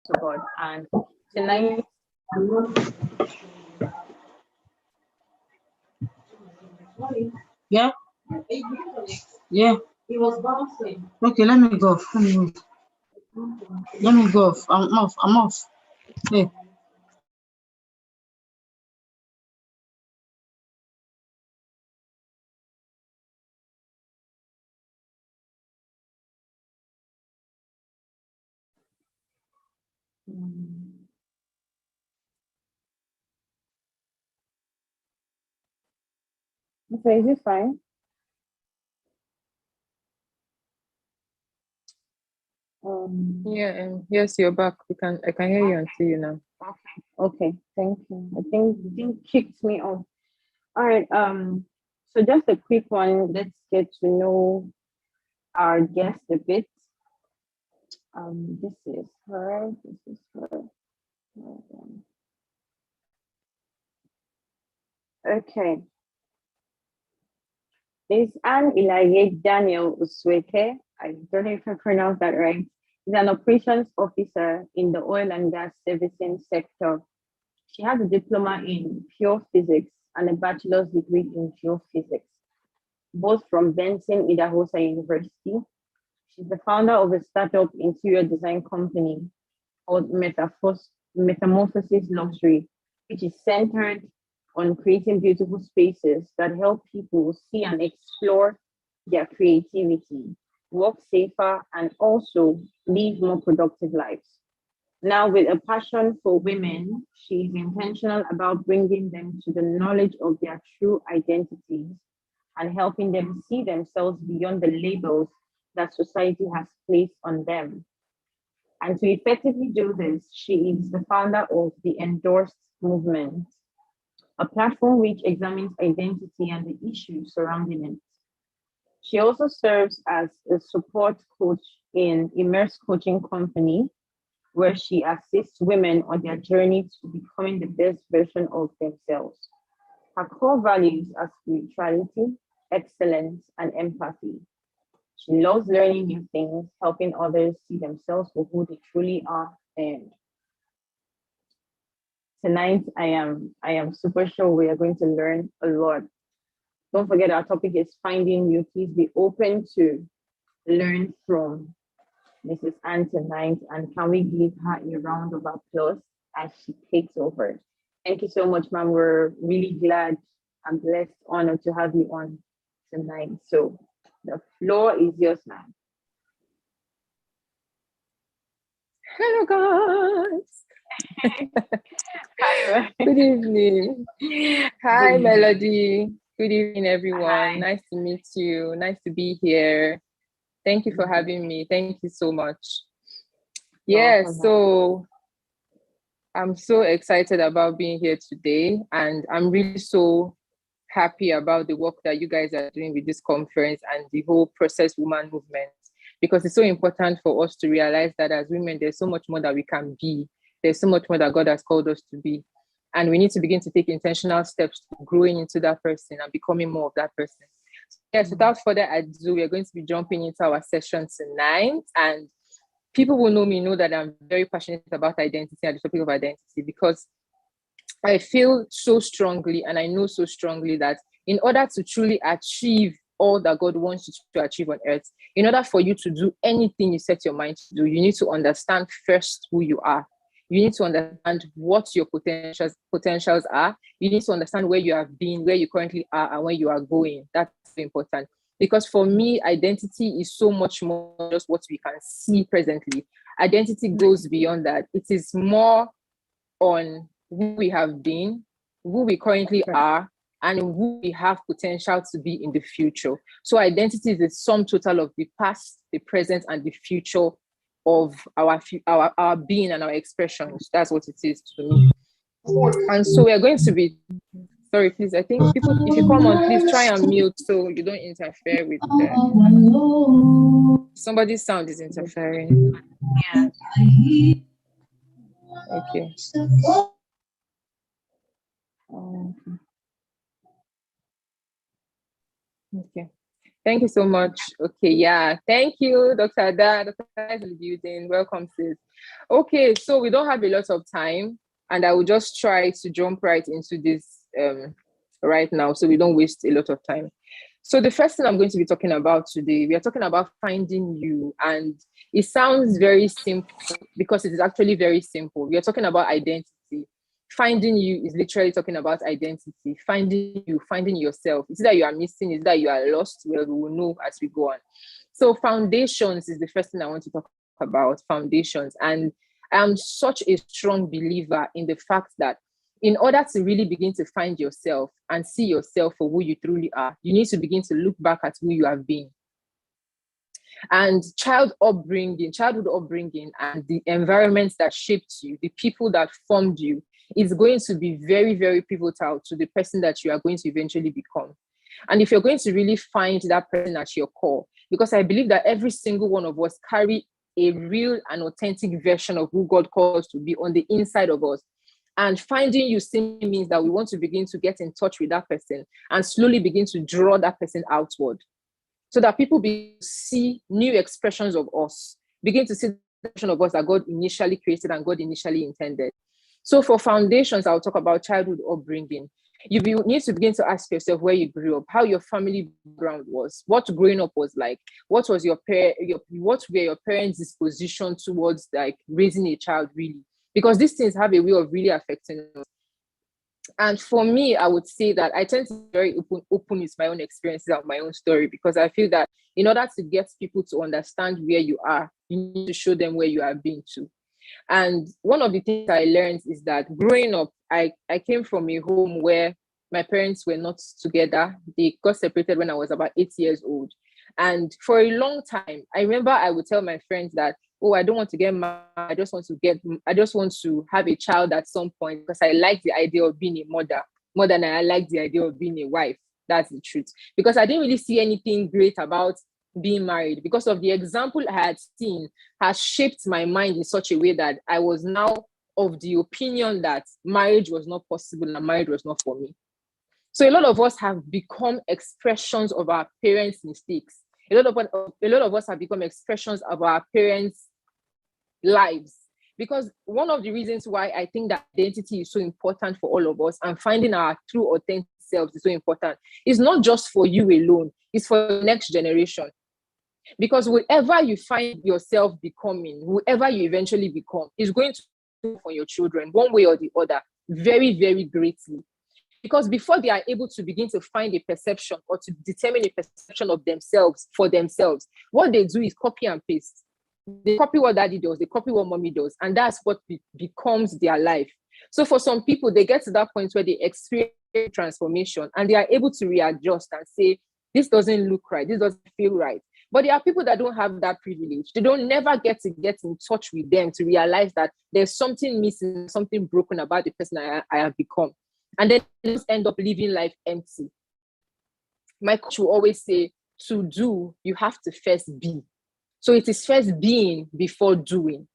to God. And tonight, Yeah. Yeah. it was bouncing. Okay, let me go off. Let me go off. I'm off. I'm off. Hey. Okay, is it fine? Yeah, and yes, you're back. I can hear you and see you now. Okay, thank you. I think kicked me off. All right. So just a quick one. Let's get to know our guest a bit. This is her. This is her. Okay. Miss Anne Ilaye Daniel Usweke. I don't know if I pronounced that right. Is an operations officer in the oil and gas servicing sector. She has a diploma in pure physics and a bachelor's degree in geophysics, both from Benson Idahosa University. She's the founder of a startup interior design company called Metamorphosis Luxury, which is centered on creating beautiful spaces that help people see and explore their creativity, work safer, and also live more productive lives. Now, with a passion for women, she is intentional about bringing them to the knowledge of their true identities and helping them see themselves beyond the labels that society has placed on them. And to effectively do this, she is the founder of the Endorsed Movement, a platform which examines identity and the issues surrounding it. She also serves as a support coach in Immerse Coaching Company, where she assists women on their journey to becoming the best version of themselves. Her core values are spirituality, excellence, and empathy. She loves learning new things, helping others see themselves for who they truly are. And tonight, I am super sure we are going to learn a lot. Don't forget our topic is finding you. Please be open to learn from Mrs. Ann tonight, and can we give her a round of applause as she takes over? Thank you so much, ma'am. We're really glad and blessed, honored to have you on tonight. So the floor is yours, ma'am. Hello, guys. Hi. Good evening. Hi, Melody. Good evening, everyone. Hi. Nice to meet you. Nice to be here. Thank you for having me. Thank you so much. Yeah, so I'm so excited about being here today, and I'm really so happy about the work that you guys are doing with this conference and the whole Process Woman movement, because it's so important for us to realize that as women, there's so much more that we can be. There's so much more that God has called us to be. And we need to begin to take intentional steps to growing into that person and becoming more of that person. So yes, without further ado, we're going to be jumping into our session tonight. And people who know me know that I'm very passionate about identity and the topic of identity, because I feel so strongly and I know so strongly that in order to truly achieve all that God wants you to achieve on earth, in order for you to do anything you set your mind to do, you need to understand first who you are. You need to understand what your potentials are. You need to understand where you have been, where you currently are, and where you are going. That's important. Because for me, identity is so much more than just what we can see presently. Identity goes beyond that. It is more on who we have been, who we currently are, and who we have potential to be in the future. So identity is the sum total of the past, the present, and the future of our being and our expressions. That's what it is to me. And so we're going to be, sorry, please, I think people, if you come on, please try and mute so you don't interfere with somebody's sound is interfering. Yeah. Okay. Okay. Thank you so much. Okay, yeah. Thank you, Dr. Ada. Dr. Ada is in the building. Welcome, sis. Okay, so we don't have a lot of time, and I will just try to jump right into this right now so we don't waste a lot of time. So the first thing I'm going to be talking about today, we are talking about finding you, and it sounds very simple because it is actually very simple. We are talking about identity. Finding you is literally talking about identity, finding you, finding yourself. It's that you are missing, it's that you are lost. Well, we will know as we go on. So foundations is the first thing I want to talk about, foundations. And I'm such a strong believer in the fact that in order to really begin to find yourself and see yourself for who you truly are, you need to begin to look back at who you have been. And childhood upbringing, and the environments that shaped you, the people that formed you, is going to be very, very pivotal to the person that you are going to eventually become. And if you're going to really find that person at your core, because I believe that every single one of us carry a real and authentic version of who God calls to be on the inside of us. And finding you simply means that we want to begin to get in touch with that person and slowly begin to draw that person outward, so that people begin to see new expressions of us, begin to see the version of us that God initially created and God initially intended. So for foundations, I'll talk about childhood upbringing. You need to begin to ask yourself where you grew up, how your family background was, what growing up was like, what was what were your parents' disposition towards like raising a child really, because these things have a way of really affecting us. And for me, I would say that I tend to be very open with my own experiences and my own story, because I feel that in order to get people to understand where you are, you need to show them where you have been to. And one of the things I learned is that growing up, I came from a home where my parents were not together. They got separated when I was about 8 years old. And for a long time, I remember I would tell my friends that, oh, I don't want to get married. I just want to have a child at some point, because I like the idea of being a mother more than I like the idea of being a wife. That's the truth. Because I didn't really see anything great about being married, because of the example I had seen has shaped my mind in such a way that I was now of the opinion that marriage was not possible and marriage was not for me. So a lot of us have become expressions of our parents' mistakes. A lot of us have become expressions of our parents' lives. Because one of the reasons why I think that identity is so important for all of us, and finding our true authentic selves is so important, is not just for you alone, it's for the next generation. Because whatever you find yourself becoming, whoever you eventually become, is going to be for your children one way or the other, very, very greatly. Because before they are able to begin to find a perception or to determine a perception of themselves for themselves, what they do is copy and paste. They copy what daddy does, they copy what mommy does, and that's what becomes their life. So for some people, they get to that point where they experience transformation and they are able to readjust and say, this doesn't look right, this doesn't feel right. But there are people that don't have that privilege. They don't never get in touch with them to realize that there's something missing, something broken about the person I have become. And then just end up living life empty. My coach will always say, to do, you have to first be. So it is first being before doing.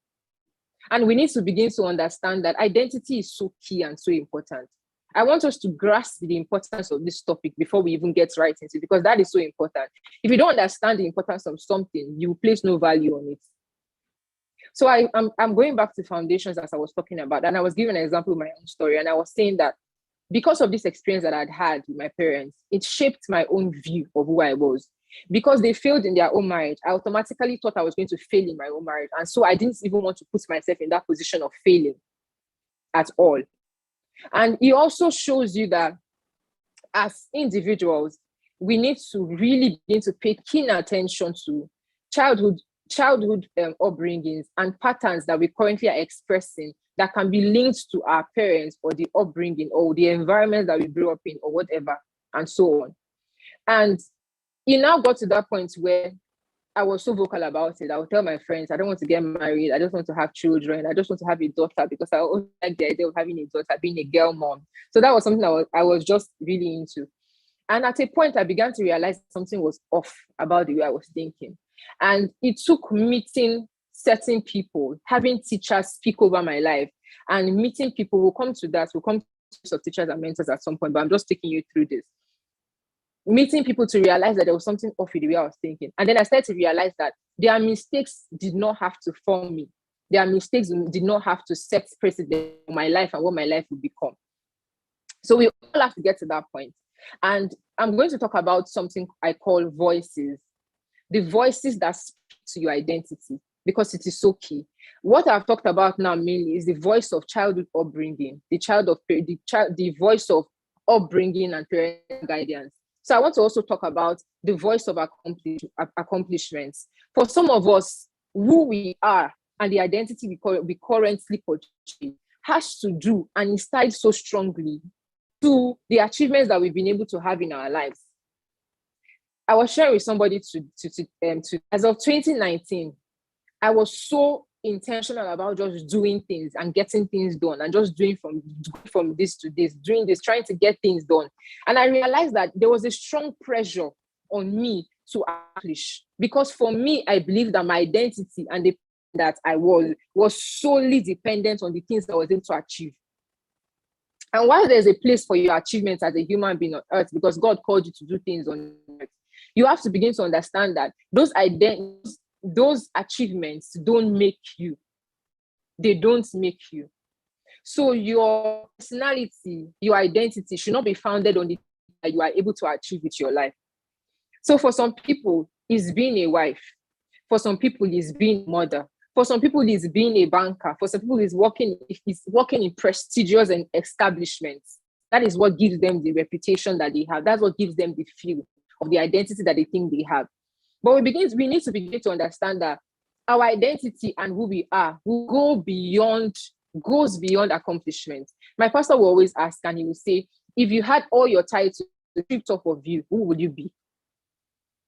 And we need to begin to understand that identity is so key and so important. I want us to grasp the importance of this topic before we even get right into it, because that is so important. If you don't understand the importance of something, you place no value on it. So I'm going back to foundations, as I was talking about, and I was giving an example of my own story, and I was saying that because of this experience that I'd had with my parents, it shaped my own view of who I was. Because they failed in their own marriage, I automatically thought I was going to fail in my own marriage. And so I didn't even want to put myself in that position of failing at all. And it also shows you that as individuals, we need to really begin to pay keen attention to childhood upbringings and patterns that we currently are expressing that can be linked to our parents or the upbringing or the environment that we grew up in or whatever, and so on. And it now got to that point where I was so vocal about it. I would tell my friends, I don't want to get married. I just want to have children. I just want to have a daughter, because I always like the idea of having a daughter, being a girl mom. So that was something I was just really into. And at a point, I began to realize something was off about the way I was thinking. And it took meeting certain people, having teachers speak over my life, and meeting people. We'll come to that. We'll come to teachers and mentors at some point, but I'm just taking you through this. meeting people to realize that there was something off with the way I was thinking. And then I started to realize that their mistakes did not have to form me. Their mistakes did not have to set precedent for my life and what my life would become. So we all have to get to that point. And I'm going to talk about something I call voices. The voices that speak to your identity, because it is so key. What I've talked about now mainly is the voice of childhood upbringing, the voice of upbringing and parental guidance. So I want to also talk about the voice of accomplishments. For some of us, who we are and the identity we currently portray has to do and is tied so strongly to the achievements that we've been able to have in our lives. I was sharing with somebody as of 2019, I was so intentional about just doing things and getting things done and just doing from this to this, doing this, trying to get things done. And I realized that there was a strong pressure on me to accomplish, because for me, I believe that my identity and the that I was solely dependent on the things that I was able to achieve. And while there's a place for your achievements as a human being on earth, because God called you to do things on earth, you have to begin to understand that those achievements don't make you. They don't make you. So your personality, your identity should not be founded on the things that you are able to achieve with your life. So for some people, it's being a wife. For some people, it's being a mother. For some people, it's being a banker. For some people, it's working in prestigious and establishments. That is what gives them the reputation that they have. That's what gives them the feel of the identity that they think they have. But we need to begin to understand that our identity and who we are will goes beyond accomplishments. My pastor will always ask, and he will say, if you had all your titles stripped off of you, who would you be?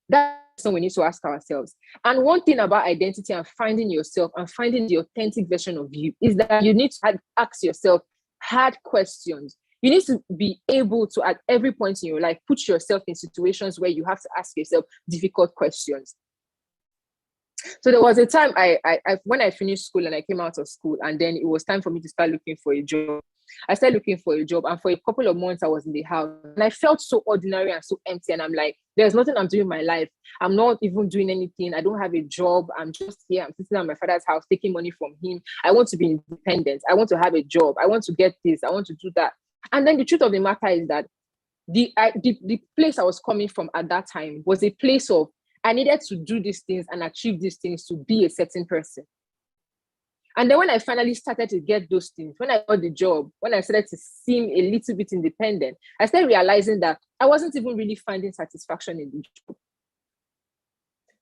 That's something we need to ask ourselves. And one thing about identity and finding yourself and finding the authentic version of you is that you need to ask yourself hard questions. You need to be able to, at every point in your life, put yourself in situations where you have to ask yourself difficult questions. So there was a time when I finished school and I came out of school, and then it was time for me to start looking for a job. I started looking for a job, and for a couple of months I was in the house, and I felt so ordinary and so empty. And I'm like, there's nothing I'm doing in my life. I'm not even doing anything. I don't have a job. I'm just here. I'm sitting at my father's house taking money from him. I want to be independent. I want to have a job. I want to get this. I want to do that. And then the truth of the matter is that the place I was coming from at that time was a place of, I needed to do these things and achieve these things to be a certain person. And then when I finally started to get those things, when I got the job, when I started to seem a little bit independent, I started realizing that I wasn't even really finding satisfaction in the job.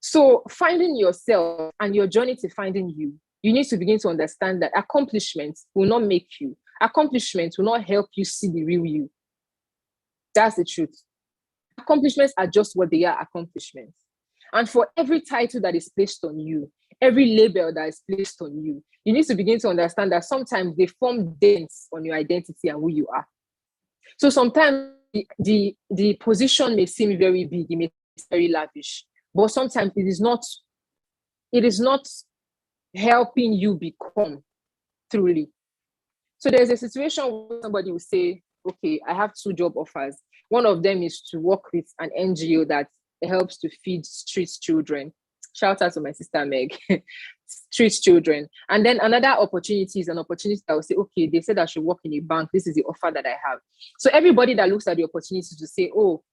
So finding yourself and your journey to finding you need to begin to understand that accomplishments will not make you. Accomplishments will not help you see the real you. That's the truth. Accomplishments are just what they are, accomplishments. And for every title that is placed on you, every label that is placed on you, you need to begin to understand that sometimes they form dents on your identity and who you are. So sometimes the position may seem very big, it may seem very lavish, but sometimes it is not helping you become truly. So there's a situation where somebody will say, okay, I have 2 job offers. One of them is to work with an NGO that helps to feed street children. Shout out to my sister Meg. Street children. And then another opportunity is an opportunity that will say, okay, they said I should work in a bank. This is the offer that I have. So everybody that looks at the opportunity to say, oh,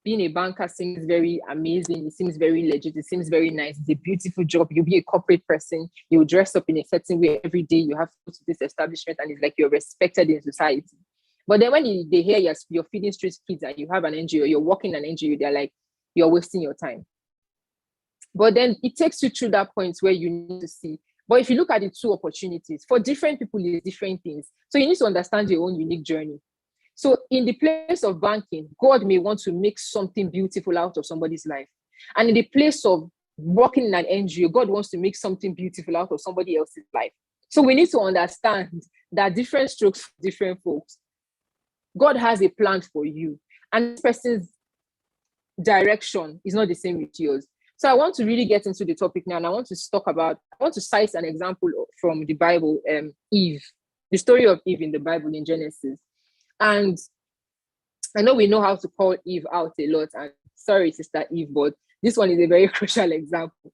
being a banker seems very amazing. It seems very legit. It seems very nice. It's a beautiful job. You'll be a corporate person. You dress up in a certain way every day. You have to go to this establishment and it's like you're respected in society. But then when they hear you're feeding street kids and you have an NGO, you're working an NGO, they're like, you're wasting your time. But then it takes you through that point where you need to see. But if you look at the 2 opportunities, for different people, it's different things. So you need to understand your own unique journey. So in the place of banking, God may want to make something beautiful out of somebody's life. And in the place of working in an NGO, God wants to make something beautiful out of somebody else's life. So we need to understand that different strokes for different folks. God has a plan for you. And this person's direction is not the same with yours. So I want to really get into the topic now, and I want to cite an example from the Bible, Eve, the story of Eve in the Bible in Genesis. And I know we know how to call Eve out a lot, and sorry, Sister Eve, but this one is a very crucial example.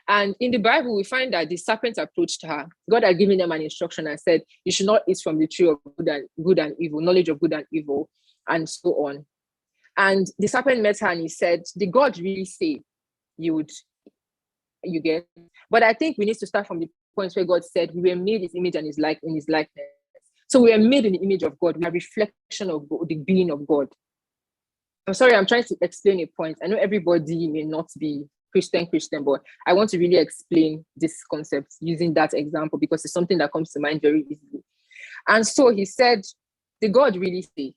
And in the Bible, we find that the serpent approached her. God had given them an instruction and said, you should not eat from the tree of good and evil, knowledge of good and evil, and so on. And the serpent met her and he said, did God really say you get? But I think we need to start from the point where God said, we were made his image and in his likeness. So we are made in the image of God. We are a reflection of God, the being of God. I'm sorry, I'm trying to explain a point. I know everybody may not be Christian, but I want to really explain this concept using that example because it's something that comes to mind very easily. And so he said, did God really say?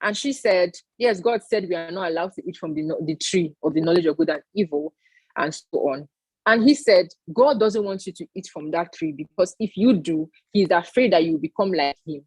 And she said, yes, God said we are not allowed to eat from the tree of the knowledge of good and evil, and so on. And he said, God doesn't want you to eat from that tree because if you do, he's afraid that you become like him.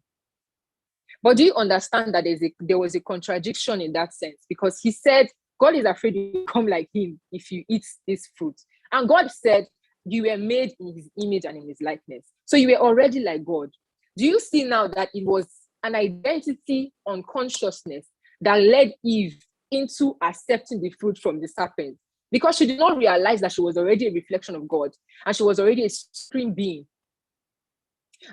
But do you understand that there was a contradiction in that sense? Because he said, God is afraid you become like him if you eat this fruit. And God said, you were made in his image and in his likeness. So you were already like God. Do you see now that it was an identity unconsciousness that led Eve into accepting the fruit from the serpent? Because she did not realize that she was already a reflection of God and she was already a supreme being.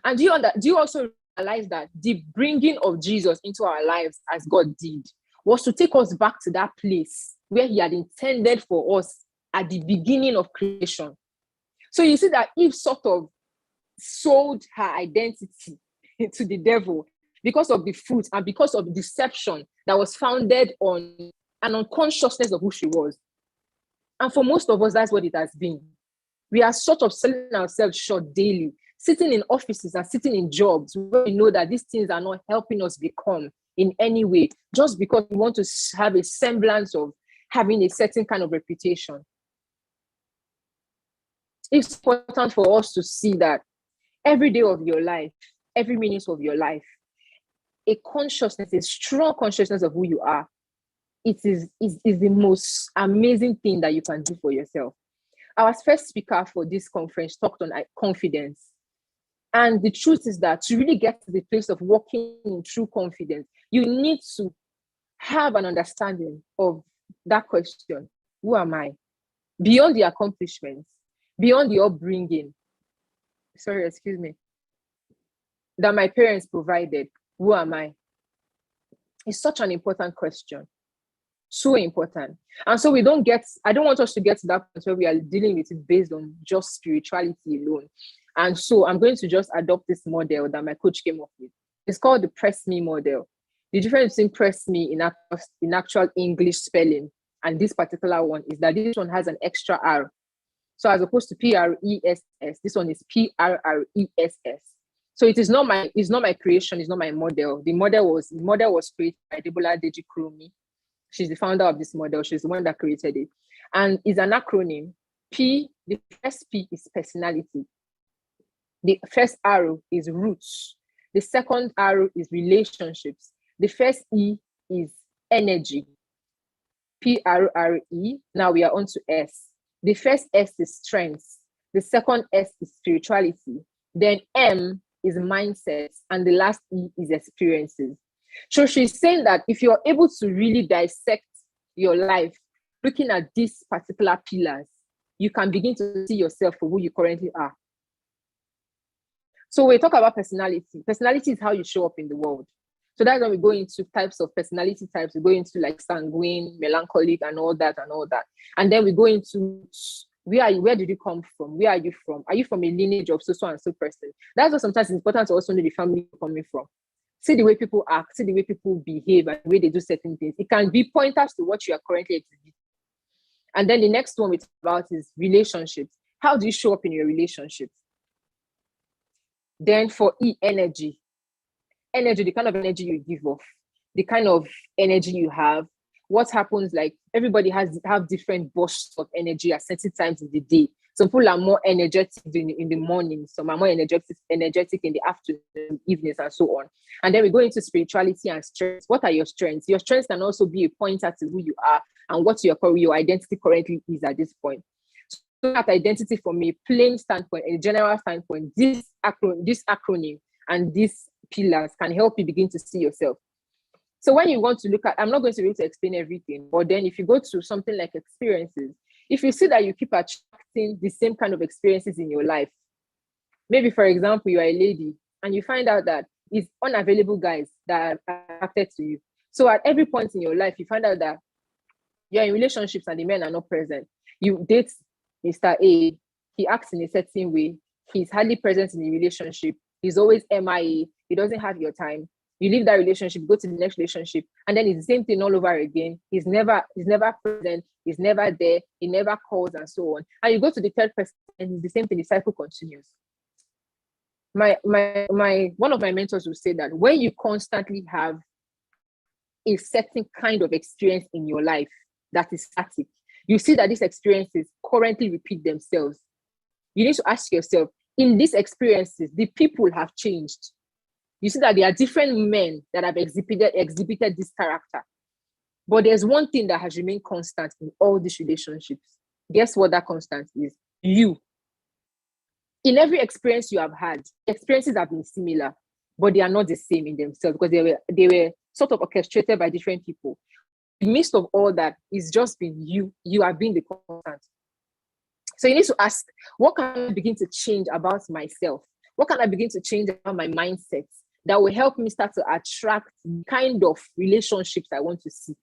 And do you also realize that the bringing of Jesus into our lives as God did was to take us back to that place where he had intended for us at the beginning of creation. So you see that Eve sort of sold her identity to the devil because of the fruit and because of deception that was founded on an unconsciousness of who she was. And for most of us, that's what it has been. We are sort of selling ourselves short daily, sitting in offices and sitting in jobs where we know that these things are not helping us become in any way, just because we want to have a semblance of having a certain kind of reputation. It's important for us to see that every day of your life, every minute of your life, a consciousness, a strong consciousness of who you are, it is the most amazing thing that you can do for yourself. Our first speaker for this conference talked on confidence. And the truth is that to really get to the place of walking in true confidence, you need to have an understanding of that question. Who am I? Beyond the accomplishments, beyond the upbringing, that my parents provided, who am I? It's such an important question. So important. And so I don't want us to get to that point where we are dealing with it based on just spirituality alone. And so I'm going to just adopt this model that my coach came up with. It's called the Press Me model. The difference between Press Me in actual English spelling and this particular one is that this one has an extra R. So as opposed to PRESS, this one is PRRESS. So it's not my creation, it's not my model. The model was created by Debola Deji Kuromi. She's the founder of this model. She's the one that created it. And it's an acronym. The first P is personality. The first arrow is roots. The second arrow is relationships. The first E is energy. PRRE. Now we are on to S. The first S is strength. The second S is spirituality. Then M is mindset. And the last E is experiences. So she's saying that if you're able to really dissect your life, looking at these particular pillars, you can begin to see yourself for who you currently are. So we talk about personality. Personality is how you show up in the world. So that's when we go into types of personality types. We go into like sanguine, melancholic, and all that. And then we go into where are you? Where did you come from? Where are you from? Are you from a lineage of so and so person? That's why sometimes it's important to also know the family you're coming from. See the way people act, see the way people behave, and the way they do certain things. It can be pointers to what you are currently exhibiting. And then the next one we talk about is relationships. How do you show up in your relationships? Then for E, energy, the kind of energy you give off, the kind of energy you have. What happens, like everybody have different bursts of energy at certain times in the day. Some people are more energetic in the morning, some are more energetic in the afternoon, evenings, and so on. And then we go into spirituality and strengths. What are your strengths? Your strengths can also be a pointer to who you are and what your identity currently is at this point. So that identity from a plain standpoint, a general standpoint, this acronym and these pillars can help you begin to see yourself. So when you want to look at, I'm not going to be able to explain everything, but then if you go to something like experiences, if you see that you keep attracting the same kind of experiences in your life, maybe for example, you are a lady and you find out that it's unavailable guys that are attracted to you. So at every point in your life, you find out that you're in relationships and the men are not present. You date Mr. A, he acts in a certain way, he's hardly present in the relationship, he's always MIA, he doesn't have your time. You leave that relationship, go to the next relationship, and then it's the same thing all over again. He's never present, he's never there, he never calls, and so on. And you go to the third person, and it's the same thing, the cycle continues. My one of my mentors will say that when you constantly have a certain kind of experience in your life that is static, you see that these experiences currently repeat themselves. You need to ask yourself, in these experiences, the people have changed. You see that there are different men that have exhibited this character. But there's one thing that has remained constant in all these relationships. Guess what that constant is? You. In every experience you have had, experiences have been similar, but they are not the same in themselves because they were sort of orchestrated by different people. In the midst of all that, it's just been you. You have been the constant. So you need to ask, what can I begin to change about myself? What can I begin to change about my mindset that will help me start to attract the kind of relationships I want to see?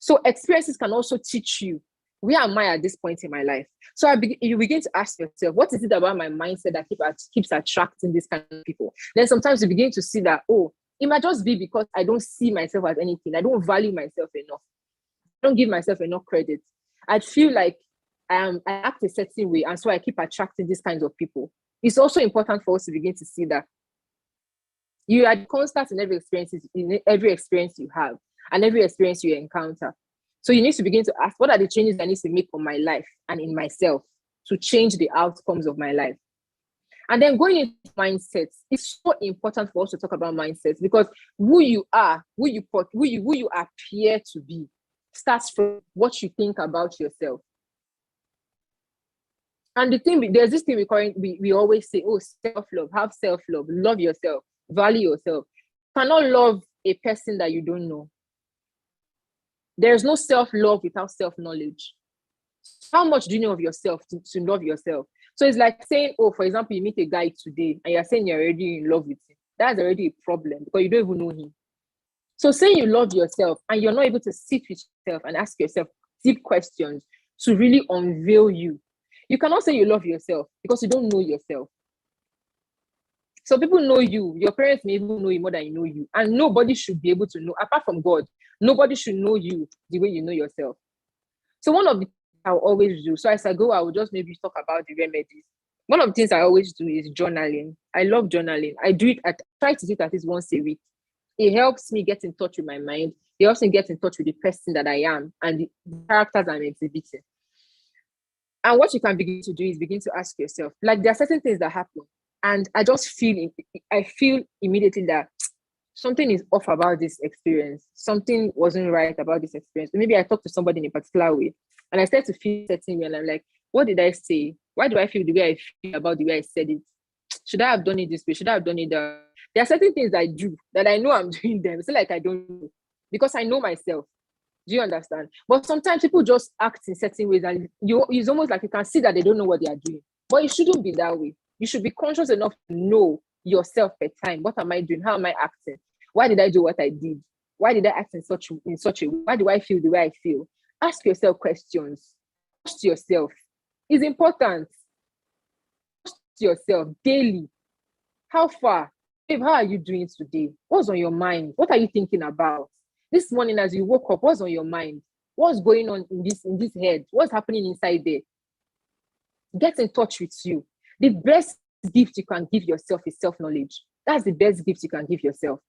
So experiences can also teach you, where am I at this point in my life? So you begin to ask yourself, what is it about my mindset that keeps attracting these kind of people? Then sometimes you begin to see that, oh, it might just be because I don't see myself as anything. I don't value myself enough. I don't give myself enough credit. I feel like I act a certain way, and so I keep attracting these kinds of people. It's also important for us to begin to see that you are constant in every experience you have and every experience you encounter. So you need to begin to ask, what are the changes I need to make on my life and in myself to change the outcomes of my life? And then going into mindsets, it's so important for us to talk about mindsets because who you are, who you appear to be, starts from what you think about yourself. And there's this thing we always say, oh, self-love, have self-love, love yourself, value yourself. You cannot love a person that you don't know. There's no self-love without self-knowledge. How much do you know of yourself to love yourself? So it's like saying, oh, for example, you meet a guy today and you're saying you're already in love with him. That's already a problem because you don't even know him. So saying you love yourself and you're not able to sit with yourself and ask yourself deep questions to really unveil you. You cannot say you love yourself because you don't know yourself. So people know you. Your parents may even know you more than you know you. And nobody should be able to know, apart from God, nobody should know you the way you know yourself. So one of the things I'll always do, so as I go, I will just maybe talk about the remedies. One of the things I always do is journaling. I love journaling. I try to do it at least once a week. It helps me get in touch with my mind. It helps me get in touch with the person that I am and the characters I'm exhibiting. And what you can begin to do is begin to ask yourself, like there are certain things that happen. And I feel immediately that something is off about this experience. Something wasn't right about this experience. Maybe I talked to somebody in a particular way and I started to feel a certain way and I'm like, what did I say? Why do I feel the way I feel about the way I said it? Should I have done it this way? Should I have done it that? There are certain things I do that I know I'm doing them. It's like I don't know because I know myself. Do you understand? But sometimes people just act in certain ways and it's almost like you can see that they don't know what they are doing. But it shouldn't be that way. You should be conscious enough to know yourself per time. What am I doing? How am I acting? Why did I do what I did? Why did I act in such a way? Why do I feel the way I feel? Ask yourself questions. Trust yourself. It's important. Trust yourself daily. How far? Babe, how are you doing today? What's on your mind? What are you thinking about? This morning as you woke up, what's on your mind? What's going on in this head? What's happening inside there? Get in touch with you. The best gift you can give yourself is self-knowledge. That's the best gift you can give yourself.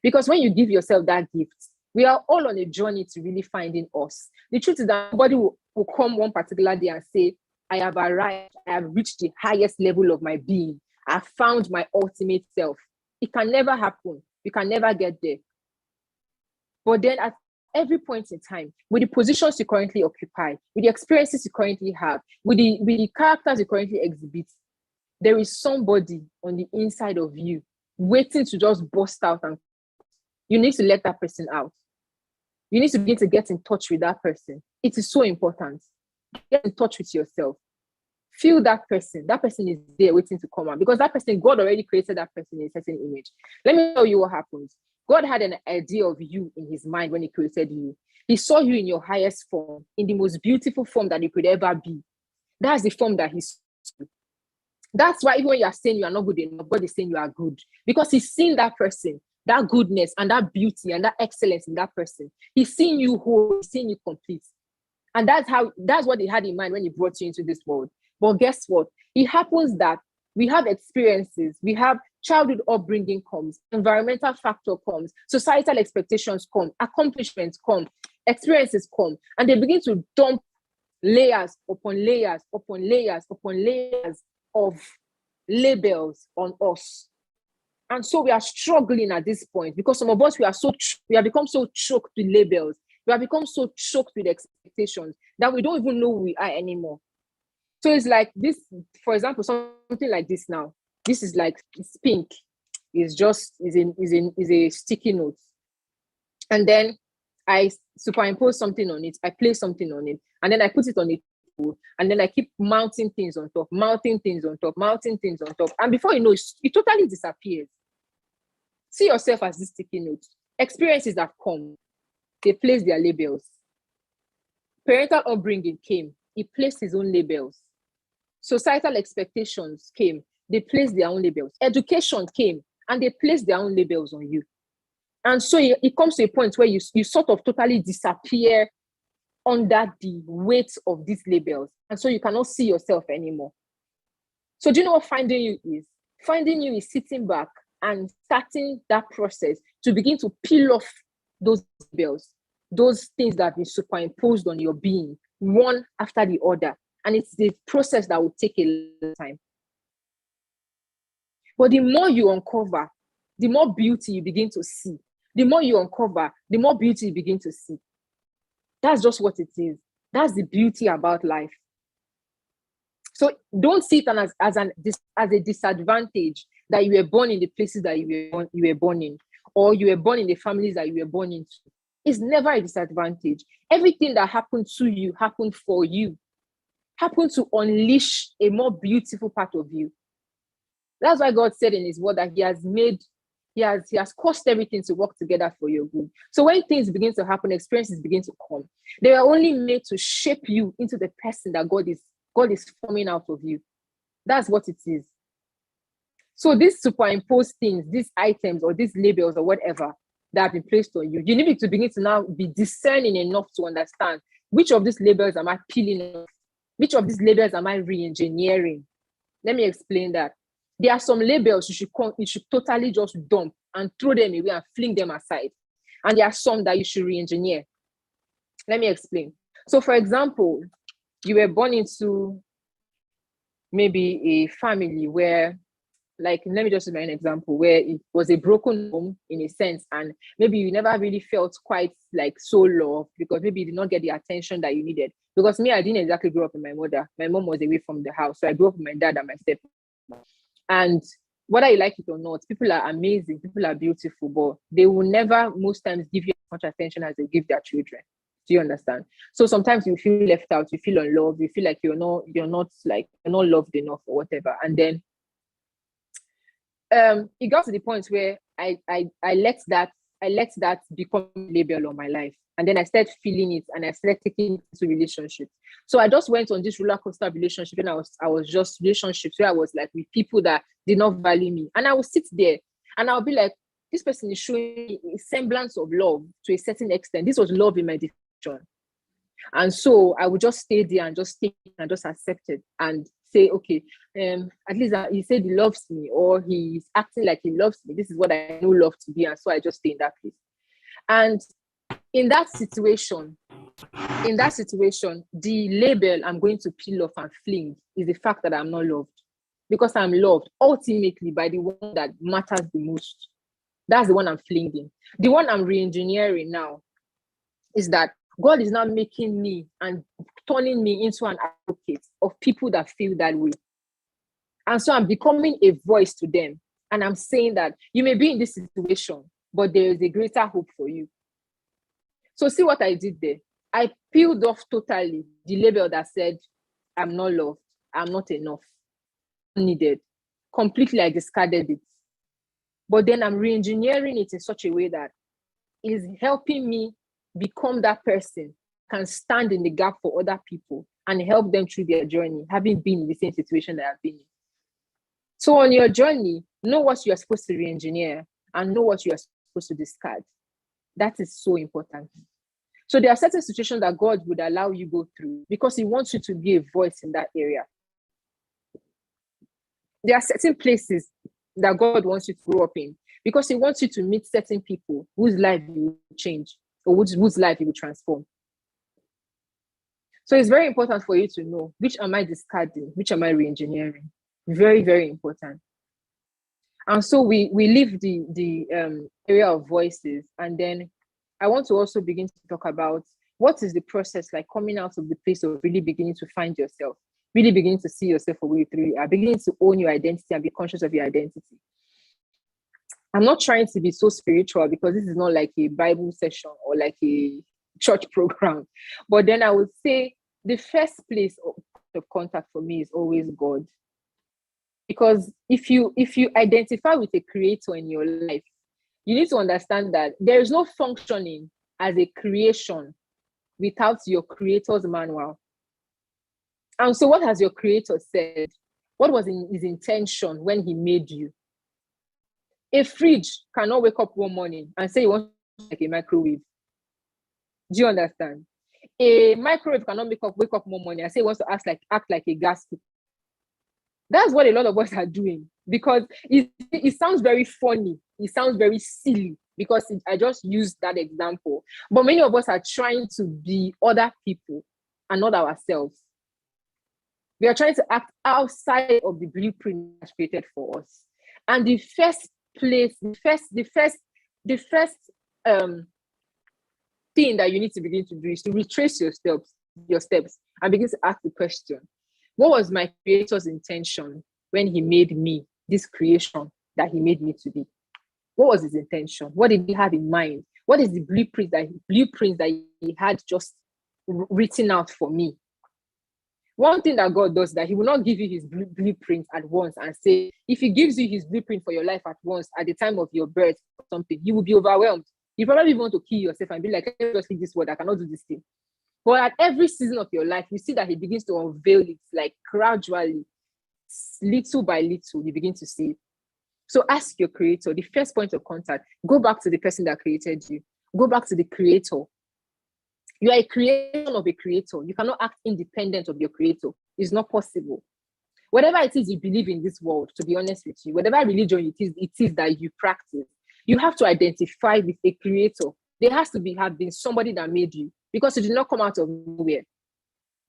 Because when you give yourself that gift, we are all on a journey to really finding us. The truth is that nobody will come one particular day and say, I have arrived, I have reached the highest level of my being. I found my ultimate self. It can never happen. You can never get there. But then at every point in time, with the positions you currently occupy, with the experiences you currently have, with the characters you currently exhibit, there is somebody on the inside of you waiting to just burst out. And you need to let that person out. You need to begin to get in touch with that person. It is so important. Get in touch with yourself. Feel that person. That person is there waiting to come out, because that person, God already created that person in a certain image. Let me tell you what happens. God had an idea of you in his mind when he created you. He saw you in your highest form, in the most beautiful form that you could ever be. That's the form that he saw. That's why even when you are saying you are not good enough, God is saying you are good, because he's seen that person, that goodness and that beauty and that excellence in that person. He's seen you whole, he's seen you complete. And that's what he had in mind when he brought you into this world. But guess what? It happens that we have experiences, we have childhood upbringing comes, environmental factor comes, societal expectations come, accomplishments come, experiences come, and they begin to dump layers upon layers upon layers upon layers of labels on us. And so we are struggling at this point, because some of us, we have become so choked with labels. We have become so choked with expectations that we don't even know who we are anymore. So it's like this, for example, something like this now. This is like, it's pink. It's a sticky note. And then I superimpose something on it. I place something on it. And then I put it on it. And then I keep mounting things on top, mounting things on top, mounting things on top. And before you know, it totally disappears. See yourself as this sticky note. Experiences that come, they place their labels. Parental upbringing came, he placed his own labels. Societal expectations came, they placed their own labels. Education came, and they placed their own labels on you. And so it comes to a point where you sort of totally disappear under the weight of these labels. And so you cannot see yourself anymore. So do you know what finding you is? Finding you is sitting back and starting that process to begin to peel off those labels, those things that have been superimposed on your being, one after the other. And it's the process that will take a long time. But the more you uncover, the more beauty you begin to see. The more you uncover, the more beauty you begin to see. That's just what it is. That's the beauty about life. So don't see it as a disadvantage that you were born in the places that you were born in, or you were born in the families that you were born into. It's never a disadvantage. Everything that happened to you happened for you. Happened to unleash a more beautiful part of you. That's why God said in his word that he has caused everything to work together for your good. So when things begin to happen, experiences begin to come, they are only made to shape you into the person that God is forming out of you. That's what it is. So these superimposed things, these items or these labels or whatever that have been placed on you, you need to begin to now be discerning enough to understand which of these labels am I peeling off? Which of these labels am I re-engineering? Let me explain that. There are some labels you should totally just dump and throw them away and fling them aside. And there are some that you should re-engineer. Let me explain. So for example, you were born into maybe a family where, like, let me just give an example where it was a broken home in a sense, and maybe you never really felt quite like so loved because maybe you did not get the attention that you needed. Because me, I didn't exactly grow up with my mother. My mom was away from the house. So I grew up with my dad and my stepmom. And whether you like it or not, people are amazing, people are beautiful, but they will never most times give you as much attention as they give their children. Do you understand? So sometimes you feel left out, you feel unloved, you feel like you're not loved enough or whatever. And then it got to the point where I let that become a label on my life. And then I started feeling it and I started taking it into relationships. So I just went on this roller coaster relationship, and I was just relationships where I was like with people that did not value me. And I would sit there and I'll be like, this person is showing me a semblance of love to a certain extent. This was love in my definition. And so I would just stay there and just take it and just accept it and say, okay, at least he said he loves me, or he's acting like he loves me. This is what I know love to be. And so I just stay in that place. And in that situation, the label I'm going to peel off and fling is the fact that I'm not loved. Because I'm loved ultimately by the one that matters the most. That's the one I'm flinging. The one I'm re-engineering now is that God is now making me and turning me into an advocate of people that feel that way. And so I'm becoming a voice to them. And I'm saying that you may be in this situation. but there is a greater hope for you. So see what I did there. I peeled off totally the label that said, I'm not loved, I'm not enough, needed. Completely, I discarded it. But then I'm re-engineering it in such a way that it is helping me become that person, can stand in the gap for other people and help them through their journey, having been in the same situation that I've been in. So on your journey, know what you are supposed to re-engineer and know what you are supposed to discard. That is so important. So there are certain situations that God would allow you go through because he wants you to be a voice in that area. There are certain places that God wants you to grow up in because he wants you to meet certain people whose life you will change or whose life you will transform. So it's very important for you to know, which am I discarding? Which am I re-engineering? Very, very important. And so we leave the area of voices, and then I want to also begin to talk about what is the process like coming out of the place of really beginning to find yourself, really beginning to see yourself for who you really are, beginning to own your identity and be conscious of your identity. I'm not trying to be so spiritual because this is not like a Bible session or like a church program, but then I would say the first place of contact for me is always God. Because if you identify with a creator in your life, you need to understand that there is no functioning as a creation without your creator's manual. And so what has your creator said? What was his intention when he made you? A fridge cannot wake up one morning and say he wants to like a microwave. Do you understand? A microwave cannot wake up one morning and say he wants to act like a gas cooker. That's what a lot of us are doing because it sounds very funny. It sounds very silly because I just used that example. But many of us are trying to be other people and not ourselves. We are trying to act outside of the blueprint that's created for us. And the first thing that you need to begin to do is to retrace your steps and begin to ask the question, what was my creator's intention when he made me, this creation that he made me to be? What was his intention? What did he have in mind? What is the blueprint that he had just written out for me? One thing that God does is that he will not give you his blueprint at once and say, if he gives you his blueprint for your life at once at the time of your birth or something, you will be overwhelmed. You probably want to kill yourself and be like, let me just leave this word, I cannot do this thing. But at every season of your life, you see that he begins to unveil it, like gradually, little by little, you begin to see it. So ask your creator, the first point of contact, go back to the person that created you. Go back to the creator. You are a creation of a creator. You cannot act independent of your creator. It's not possible. Whatever it is you believe in this world, to be honest with you, whatever religion it is that you practice, you have to identify with a creator. There has to have been somebody that made you because it did not come out of nowhere.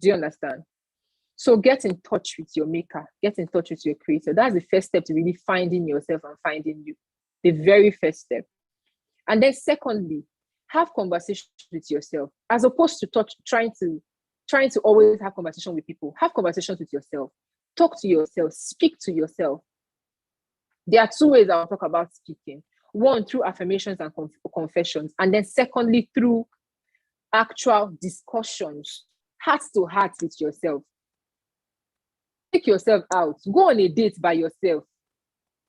Do you understand? So get in touch with your maker. Get in touch with your creator. That's the first step to really finding yourself and finding you. The very first step. And then secondly, have conversations with yourself. As opposed to trying to always have conversation with people. Have conversations with yourself. Talk to yourself. Speak to yourself. There are two ways I'll talk about speaking. One, through affirmations and confessions. And then secondly, through actual discussions, heart to heart with yourself. Take yourself out. Go on a date by yourself.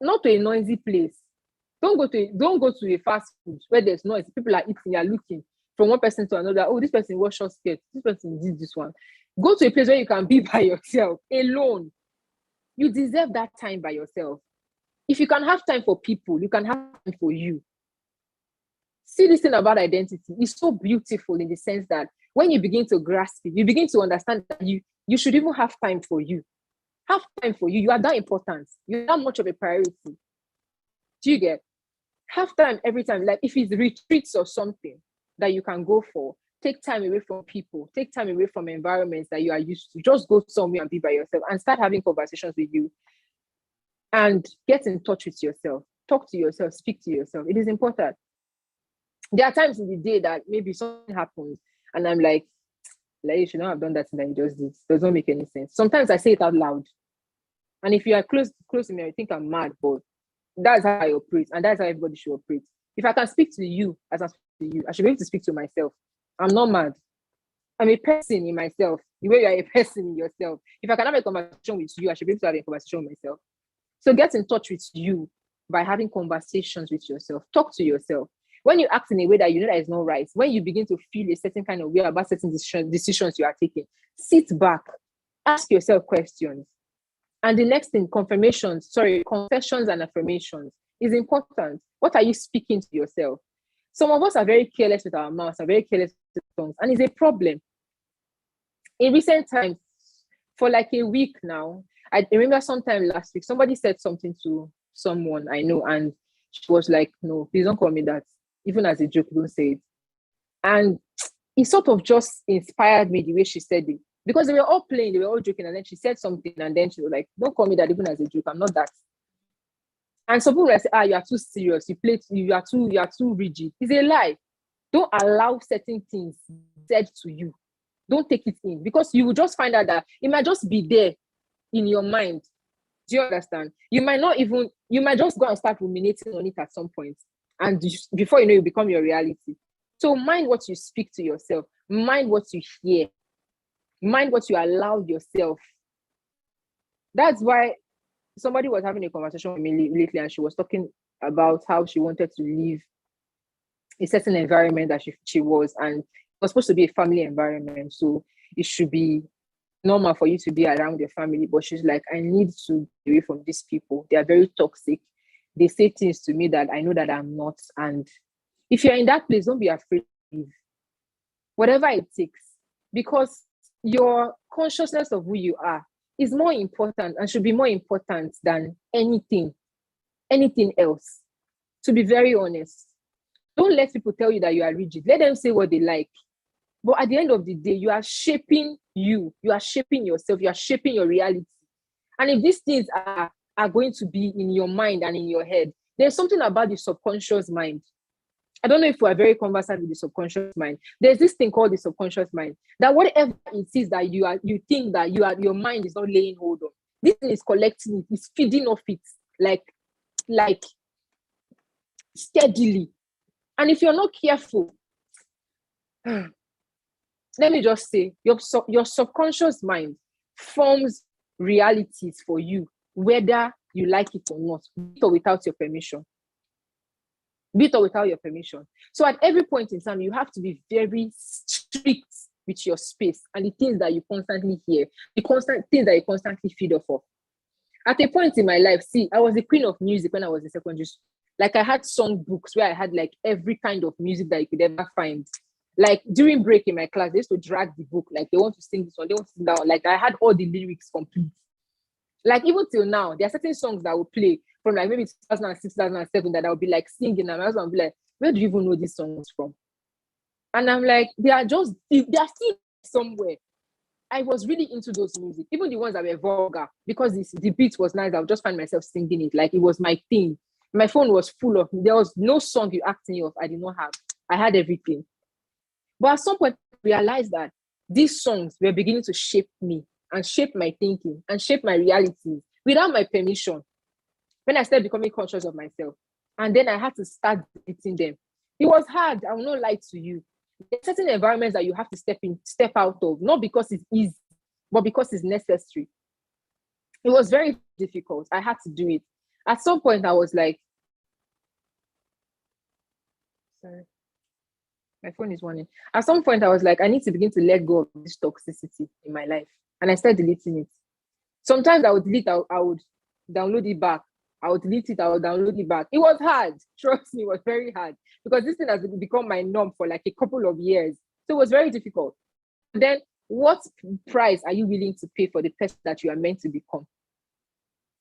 Not to a noisy place. Don't go to a fast food where there's noise. People are eating, you're looking from one person to another. Oh, this person wore short skirt. This person did this one. Go to a place where you can be by yourself, alone. You deserve that time by yourself. If you can have time for people, you can have time for you. See, this thing about identity is so beautiful in the sense that when you begin to grasp it, you begin to understand that you should even have time for you. Have time for you. You are that important. You're that much of a priority. Do you get? Have time every time. Like if it's retreats or something that you can go for, take time away from people. Take time away from environments that you are used to. Just go somewhere and be by yourself and start having conversations with you. And get in touch with yourself. Talk to yourself. Speak to yourself. It is important. There are times in the day that maybe something happens and I'm like, you should not have done that thing that you just did. It does not make any sense. Sometimes I say it out loud. And if you are close to me, I think I'm mad, but that's how I operate. And that's how everybody should operate. If I can speak to you as I speak to you, I should be able to speak to myself. I'm not mad. I'm a person in myself, the way you are a person in yourself. If I can have a conversation with you, I should be able to have a conversation with myself. So get in touch with you by having conversations with yourself. Talk to yourself. When you act in a way that you know that is not right, when you begin to feel a certain kind of way about certain decisions you are taking, sit back, ask yourself questions. And the next thing, confessions and affirmations is important. What are you speaking to yourself? Some of us are very careless with our mouths, are very careless with our tongues, and it's a problem. In recent times, for like a week now, I remember sometime last week, somebody said something to someone I know, and she was like, no, please don't call me that. Even as a joke, don't say it. And it sort of just inspired me the way she said it. Because they were all playing, they were all joking, and then she said something, and then she was like, don't call me that even as a joke, I'm not that. And some people will say, you are too serious, you are too rigid. It's a lie. Don't allow certain things said to you. Don't take it in, because you will just find out that it might just be there in your mind. Do you understand? You might just go and start ruminating on it at some point. And before you know, it become your reality. So mind what you speak to yourself. Mind what you hear. Mind what you allow yourself. That's why somebody was having a conversation with me lately, and she was talking about how she wanted to leave a certain environment that she was, and it was supposed to be a family environment. So it should be normal for you to be around your family. But she's like, I need to be away from these people. They are very toxic. They say things to me that I know that I'm not. And if you're in that place, don't be afraid to leave. Whatever it takes. Because your consciousness of who you are is more important and should be more important than anything else. To be very honest. Don't let people tell you that you are rigid. Let them say what they like. But at the end of the day, you are shaping you. You are shaping yourself. You are shaping your reality. And if these things are going to be in your mind and in your head, there's something about the subconscious mind. I don't know if we're very conversant with the subconscious mind. There's this thing called the subconscious mind, that whatever it is that you think that your mind is not laying hold on, this thing is collecting it, it's feeding off it like steadily. And if you're not careful, let me just say, your subconscious mind forms realities for you, whether you like it or not, with or without your permission. With or without your permission. So at every point in time, you have to be very strict with your space and the things that you constantly hear, the constant things that you constantly feed off of. At a point in my life, see, I was the queen of music when I was in secondary school. Like, I had song books where I had like every kind of music that you could ever find. Like, during break in my class, they used to drag the book. Like, they want to sing this one, they want to sing that one. Like, I had all the lyrics complete. Like, even till now, there are certain songs that will play from like maybe 2006, 2007 that I would be like singing, and my husband would be like, where do you even know these songs from? And I'm like, they are still somewhere. I was really into those music, even the ones that were vulgar, because the beat was nice. I would just find myself singing it. Like, it was my thing. My phone was full of, there was no song you asked me of I did not have. I had everything. But at some point, I realized that these songs were beginning to shape me and shape my thinking and shape my reality without my permission. When I started becoming conscious of myself, and then I had to start deleting them. It was hard. I will not lie to you. There are certain environments that you have to step out of, not because it's easy, but because it's necessary. It was very difficult. I had to do it. At some point, I was like, sorry, my phone is warning. At some point, I was like, I need to begin to let go of this toxicity in my life. And I started deleting it. Sometimes I would delete, I would download it back. I would delete it, I would download it back. It was hard. Trust me, it was very hard. Because this thing has become my norm for like a couple of years. So it was very difficult. Then, what price are you willing to pay for the person that you are meant to become?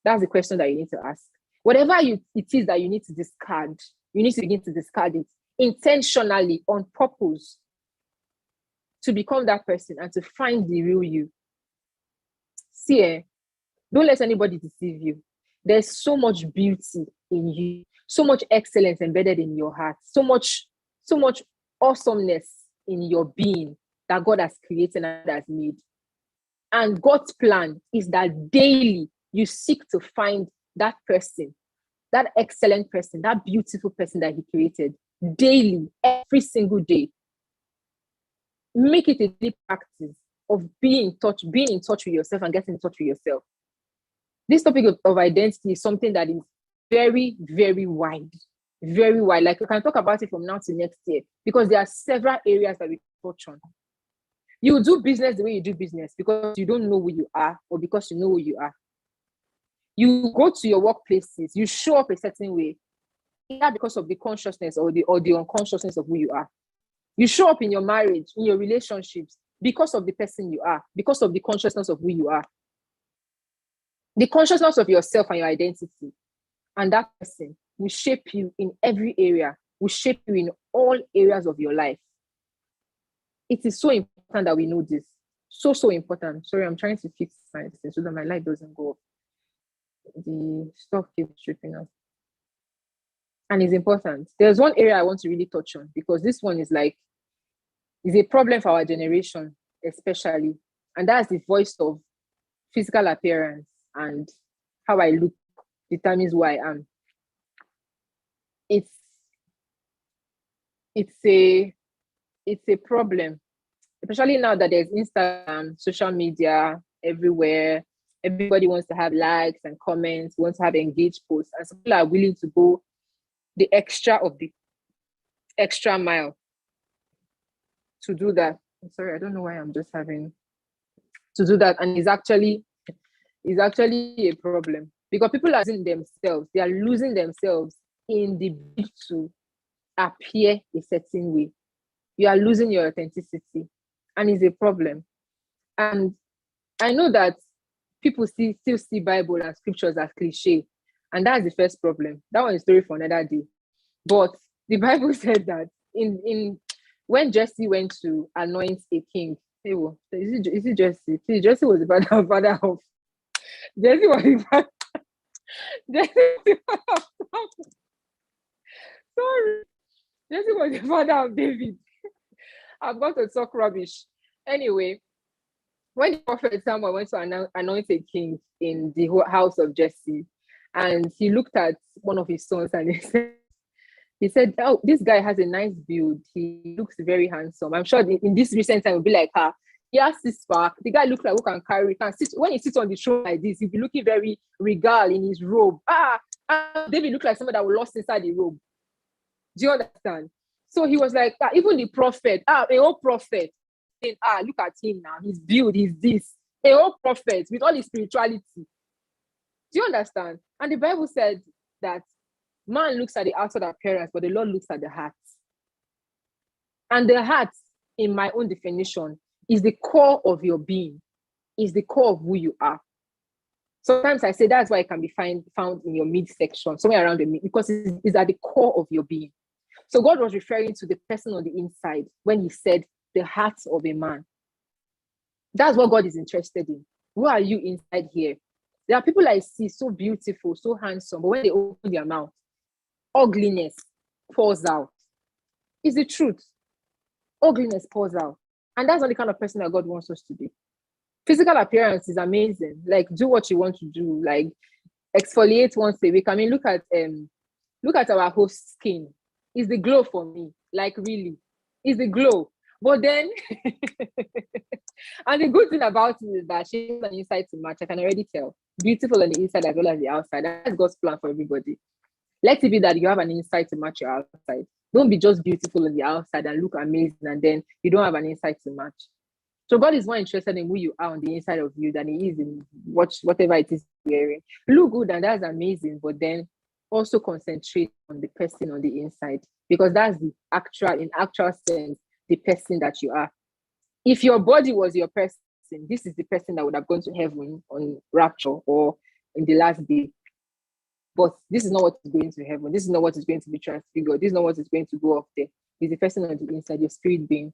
That's the question that you need to ask. Whatever it is that you need to discard, you need to begin to discard it intentionally, on purpose, to become that person and to find the real you. See, don't let anybody deceive you. There's so much beauty in you, so much excellence embedded in your heart, so much awesomeness in your being that God has created and has made. And God's plan is that daily you seek to find that person that excellent person, that beautiful person that he created daily, every single day. Make it a daily practice of being in touch with yourself and getting in touch with yourself. This topic of identity is something that is very, very wide, very wide. Like, we can talk about it from now to next year, because there are several areas that we touch on. You do business the way you do business because you don't know who you are, or because you know who you are. You go to your workplaces, you show up a certain way, either because of the consciousness or the unconsciousness of who you are. You show up in your marriage, in your relationships, because of the person you are, because of the consciousness of who you are. The consciousness of yourself and your identity. And that person will shape you in every area, will shape you in all areas of your life. It is so important that we know this. So, so important. Sorry, I'm trying to fix my thing so that my light doesn't go off. The stuff keeps tripping us. And it's important. There's one area I want to really touch on, because this one is a problem for our generation, especially. And that's the voice of physical appearance, and how I look determines who I am. It's a problem, especially now that there's Instagram, social media everywhere. Everybody wants to have likes and comments, wants to have engaged posts, and some people are willing to go the extra mile to do that. I'm sorry, I don't know why I'm just having to do that. And it's actually a problem, because people are losing themselves. They are losing themselves in the bid to appear a certain way. You are losing your authenticity, and it's a problem. And I know that people still see Bible and scriptures as cliche, and that's the first problem. That one is a story for another day. But the Bible said that in when Jesse went to anoint a king, is it Jesse? See, Jesse was the father of Jesse was the father. Jesse was the father of sorry. Jesse was the father of David. I've got to talk rubbish. Anyway, when the prophet Samuel went to anoint a king in the house of Jesse, and he looked at one of his sons and he said, oh, this guy has a nice build. He looks very handsome. I'm sure in this recent time, we'll be like, he has this spark. The guy looks like who can carry, when he sits on the throne like this, he'll be looking very regal in his robe. David looked like somebody that was lost inside the robe. Do you understand? So he was like, even the prophet, a whole prophet, saying, look at him now. His build, he's this. A whole prophet with all his spirituality. Do you understand? And the Bible said that man looks at the outside appearance, but the Lord looks at the heart. And the heart, in my own definition, is the core of your being, is the core of who you are. Sometimes I say that's why it can be found in your midsection, somewhere around the mid, because it's at the core of your being. So God was referring to the person on the inside when he said the heart of a man. That's what God is interested in. Who are you inside here? There are people I see so beautiful, so handsome, but when they open their mouth, ugliness pours out. It's the truth. Ugliness pours out. And that's not the kind of person that God wants us to be. Physical appearance is amazing. Like, do what you want to do. Like, exfoliate once a week. I mean, look at our host's skin. It's the glow for me. Like, really. It's the glow. But then, and the good thing about it is that she has an inside to match. I can already tell. Beautiful on the inside as well as the outside. That's God's plan for everybody. Let it be that you have an inside to match your outside. Don't be just beautiful on the outside and look amazing, and then you don't have an inside to match. So God is more interested in who you are on the inside of you than he is in whatever it is you're wearing. Look good, and that's amazing, but then also concentrate on the person on the inside, because that's in actual sense, the person that you are. If your body was your person, this is the person that would have gone to heaven on rapture or in the last day. But this is not what is going to heaven. This is not what is going to be transfigured. This is not what is going to go up there. It's the person on the inside, your spirit being.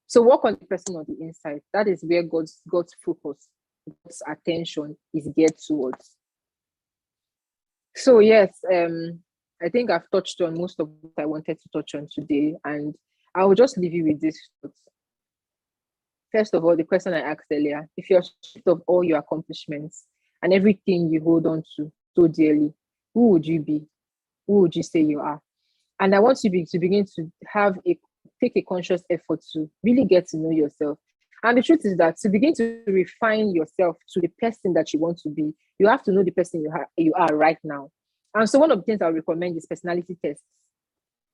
So work on the person on the inside. That is where God's focus, God's attention is geared towards. So yes, I think I've touched on most of what I wanted to touch on today, and I will just leave you with this thought. First of all, the question I asked earlier: if you're stripped of all your accomplishments and everything you hold on to so dearly, who would you be? who would you say you are? And I want you to begin to take a conscious effort to really get to know yourself. And the truth is that to begin to refine yourself to the person that you want to be, you have to know the person you are right now. And so one of the things I would recommend is personality tests.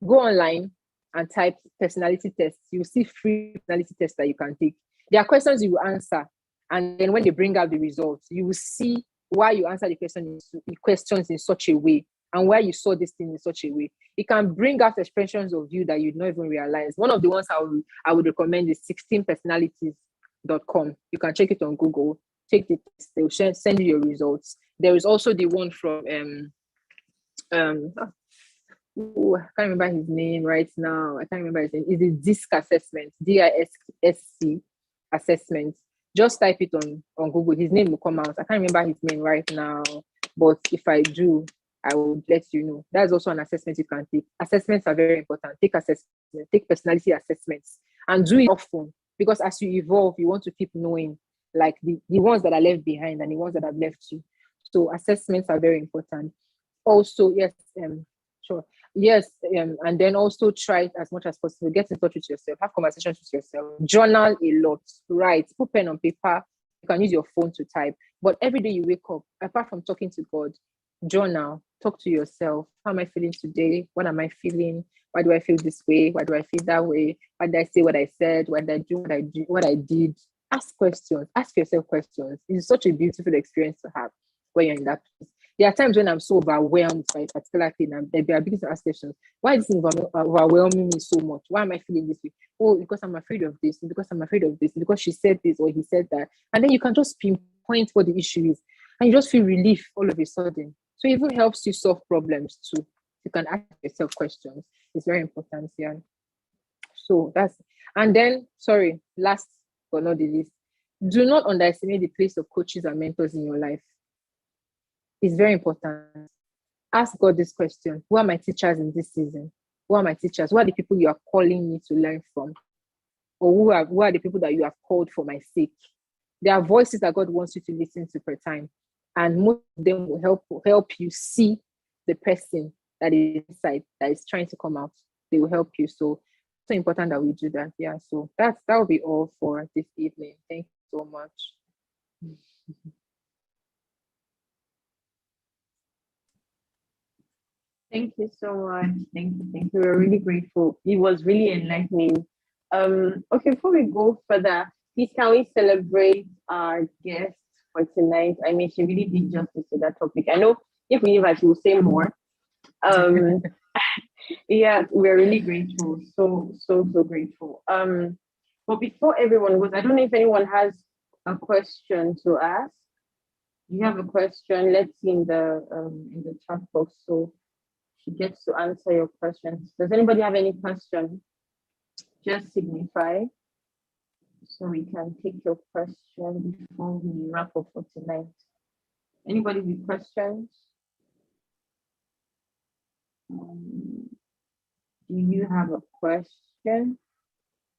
Go online and type personality tests. You'll see free personality tests that you can take. There are questions you will answer. And then when they bring out the results, you will see why you answer the questions in such a way and why you saw this thing in such a way. It can bring out expressions of you that you'd not even realize. One of the ones I would recommend is 16personalities.com. You can check it on Google. Take the test. They'll send you your results. There is also the one from I can't remember his name right now. I can't remember his name. It's the DISC assessment, DISC assessment. Just type it on Google. His name will come out. I can't remember his name right now, but if I do, I will let you know. That's also an assessment you can take. Assessments are very important. Take assessments, take personality assessments, and do it often, because as you evolve, you want to keep knowing like the ones that are left behind and the ones that have left you. So assessments are very important. Also, yes, sure. Yes, and then also try it as much as possible. Get in touch with yourself. Have conversations with yourself. Journal a lot. Write. Put pen on paper. You can use your phone to type. But every day you wake up, apart from talking to God, journal. Talk to yourself. How am I feeling today? What am I feeling? Why do I feel this way? Why do I feel that way? Why did I say what I said? Why did I do what I did? Ask questions. Ask yourself questions. It's such a beautiful experience to have when you're in that place. There are times when I'm so overwhelmed by a particular thing, and they are beginning to ask questions. Why is this overwhelming me so much? Why am I feeling this way? Oh, because I'm afraid of this. Because I'm afraid of this. Because she said this or he said that. And then you can just pinpoint what the issue is, and you just feel relief all of a sudden. So it even helps you solve problems too. You can ask yourself questions. It's very important, yeah. So and then, last but not the least, do not underestimate the place of coaches and mentors in your life. It's very important. Ask God this question: who are my teachers in this season? Who are my teachers? Who are the people you are calling me to learn from? Or who are the people that you have called for my sake? There are voices that God wants you to listen to per time, and most of them will help you see the person that is inside, that is trying to come out. They will help you. So it's so important that we do that. Yeah. So that will be all for this evening. Thank you so much. Thank you so much. Thank you. Thank you. We're really grateful. It was really enlightening. Okay, before we go further, please can we celebrate our guest for tonight? I mean, she really did justice to that topic. I know if we leave her, she will say more. Yeah, we're really grateful. So grateful. But before everyone goes, I don't know if anyone has a question to ask. You have a question, let's see in the chat box. So she gets to answer your questions. Does anybody have any question? Just signify so we can take your question before we wrap up for tonight. Anybody with questions? Do you have a question?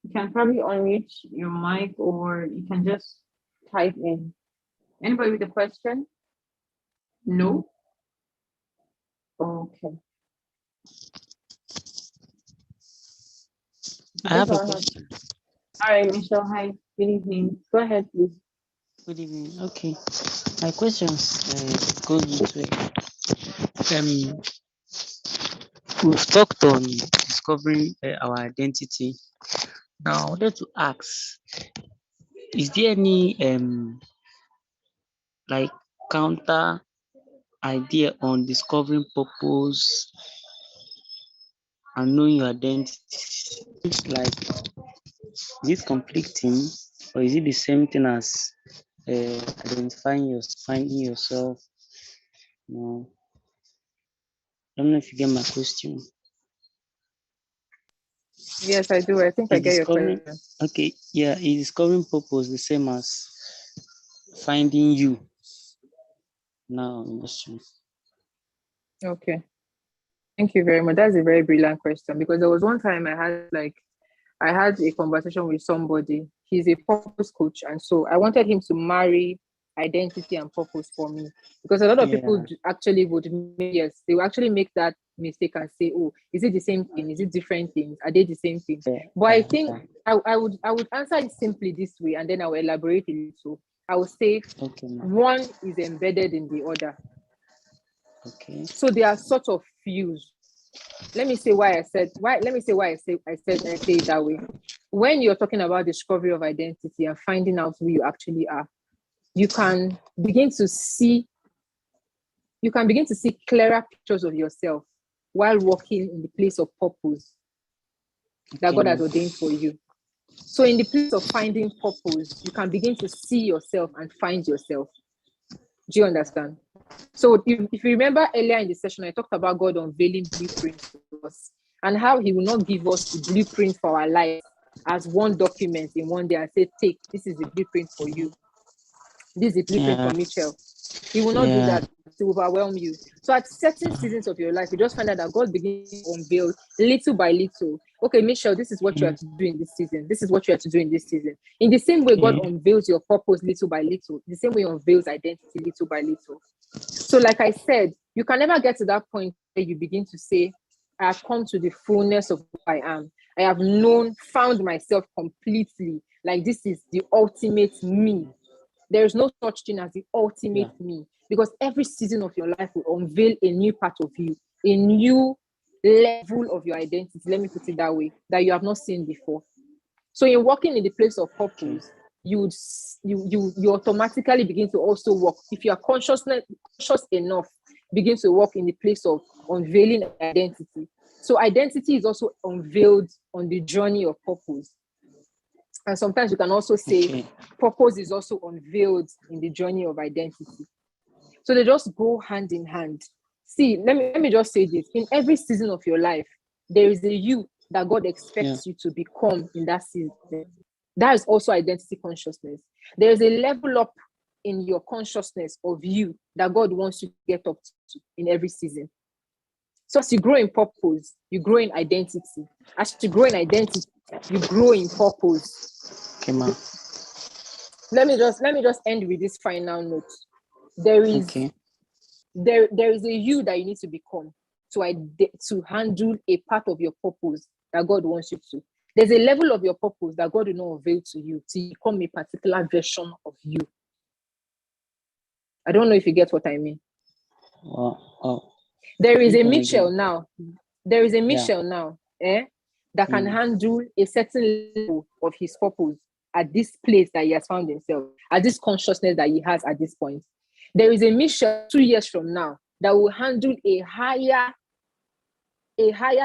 You can probably unmute your mic or you can just type in. Anybody with a question? No? Okay. I have a question. All right, Michelle. Hi. Good evening. Go ahead, please. Good evening. Okay. My questions goes into we've talked on discovering our identity. Now I wanted to ask, is there any like counter idea on discovering purpose and knowing your identity? It's like, is it conflicting or is it the same thing as finding yourself? No, I don't know if you get my question. Yes, I do. I think I Is get your discovering question. okay? Yeah, is discovering purpose the same as finding you now in the street? Okay. Thank you very much. That's a very brilliant question, because there was one time I had a conversation with somebody. He's a purpose coach, and so I wanted him to marry identity and purpose for me, because a lot of people Yeah, actually would yes, they will actually make that mistake and say, oh, is it the same thing? Is it different things? Are they the same things? Yeah. But I think I would answer it simply this way, and then I will elaborate a little. I would say one is embedded in the other. Okay. So they are sort of fused. Let me say why I say it that way. When you're talking about discovery of identity and finding out who you actually are, you can begin to see clearer pictures of yourself while walking in the place of purpose that God has ordained for you. So in the place of finding purpose, you can begin to see yourself and find yourself. Do you understand? So if you remember earlier in the session, I talked about God unveiling blueprints to us and how he will not give us the blueprint for our life as one document in one day and say, take, this is the blueprint for you. This is the blueprint for Mitchell. He will not do that to overwhelm you. So at certain seasons of your life, you just find out that God begins to unveil little by little. Okay, Mitchell, this is what you have to do in this season. This is what you have to do in this season. In the same way, God unveils your purpose little by little. The same way he unveils identity little by little. So like I said, you can never get to that point where you begin to say, I have come to the fullness of who I am. I have found myself completely. Like this is the ultimate me. There is no such thing as the ultimate me, because every season of your life will unveil a new part of you, a new level of your identity. Let me put it that way, that you have not seen before. So in walking in the place of purpose, you automatically begin to also walk. If you are conscious enough, begin to walk in the place of unveiling identity. So identity is also unveiled on the journey of purpose. And sometimes you can also say purpose is also unveiled in the journey of identity. So they just go hand in hand. See, let me just say this. In every season of your life, there is a you that God expects you to become in that season. That is also identity consciousness. There is a level up in your consciousness of you that God wants you to get up to in every season. So as you grow in purpose, you grow in identity. As you grow in identity, you grow in purpose. Okay, ma. Let me just end with this final note. There is a you that you need to become to handle a part of your purpose that God wants you to. There's a level of your purpose that God will not unveil to you to become a particular version of you. I don't know if you get what I mean. There is a Mitchell now. There is a Mitchell now, that can handle a certain level of his purpose at this place that he has found himself, at this consciousness that he has at this point. There is a Mitchell 2 years from now that will handle a higher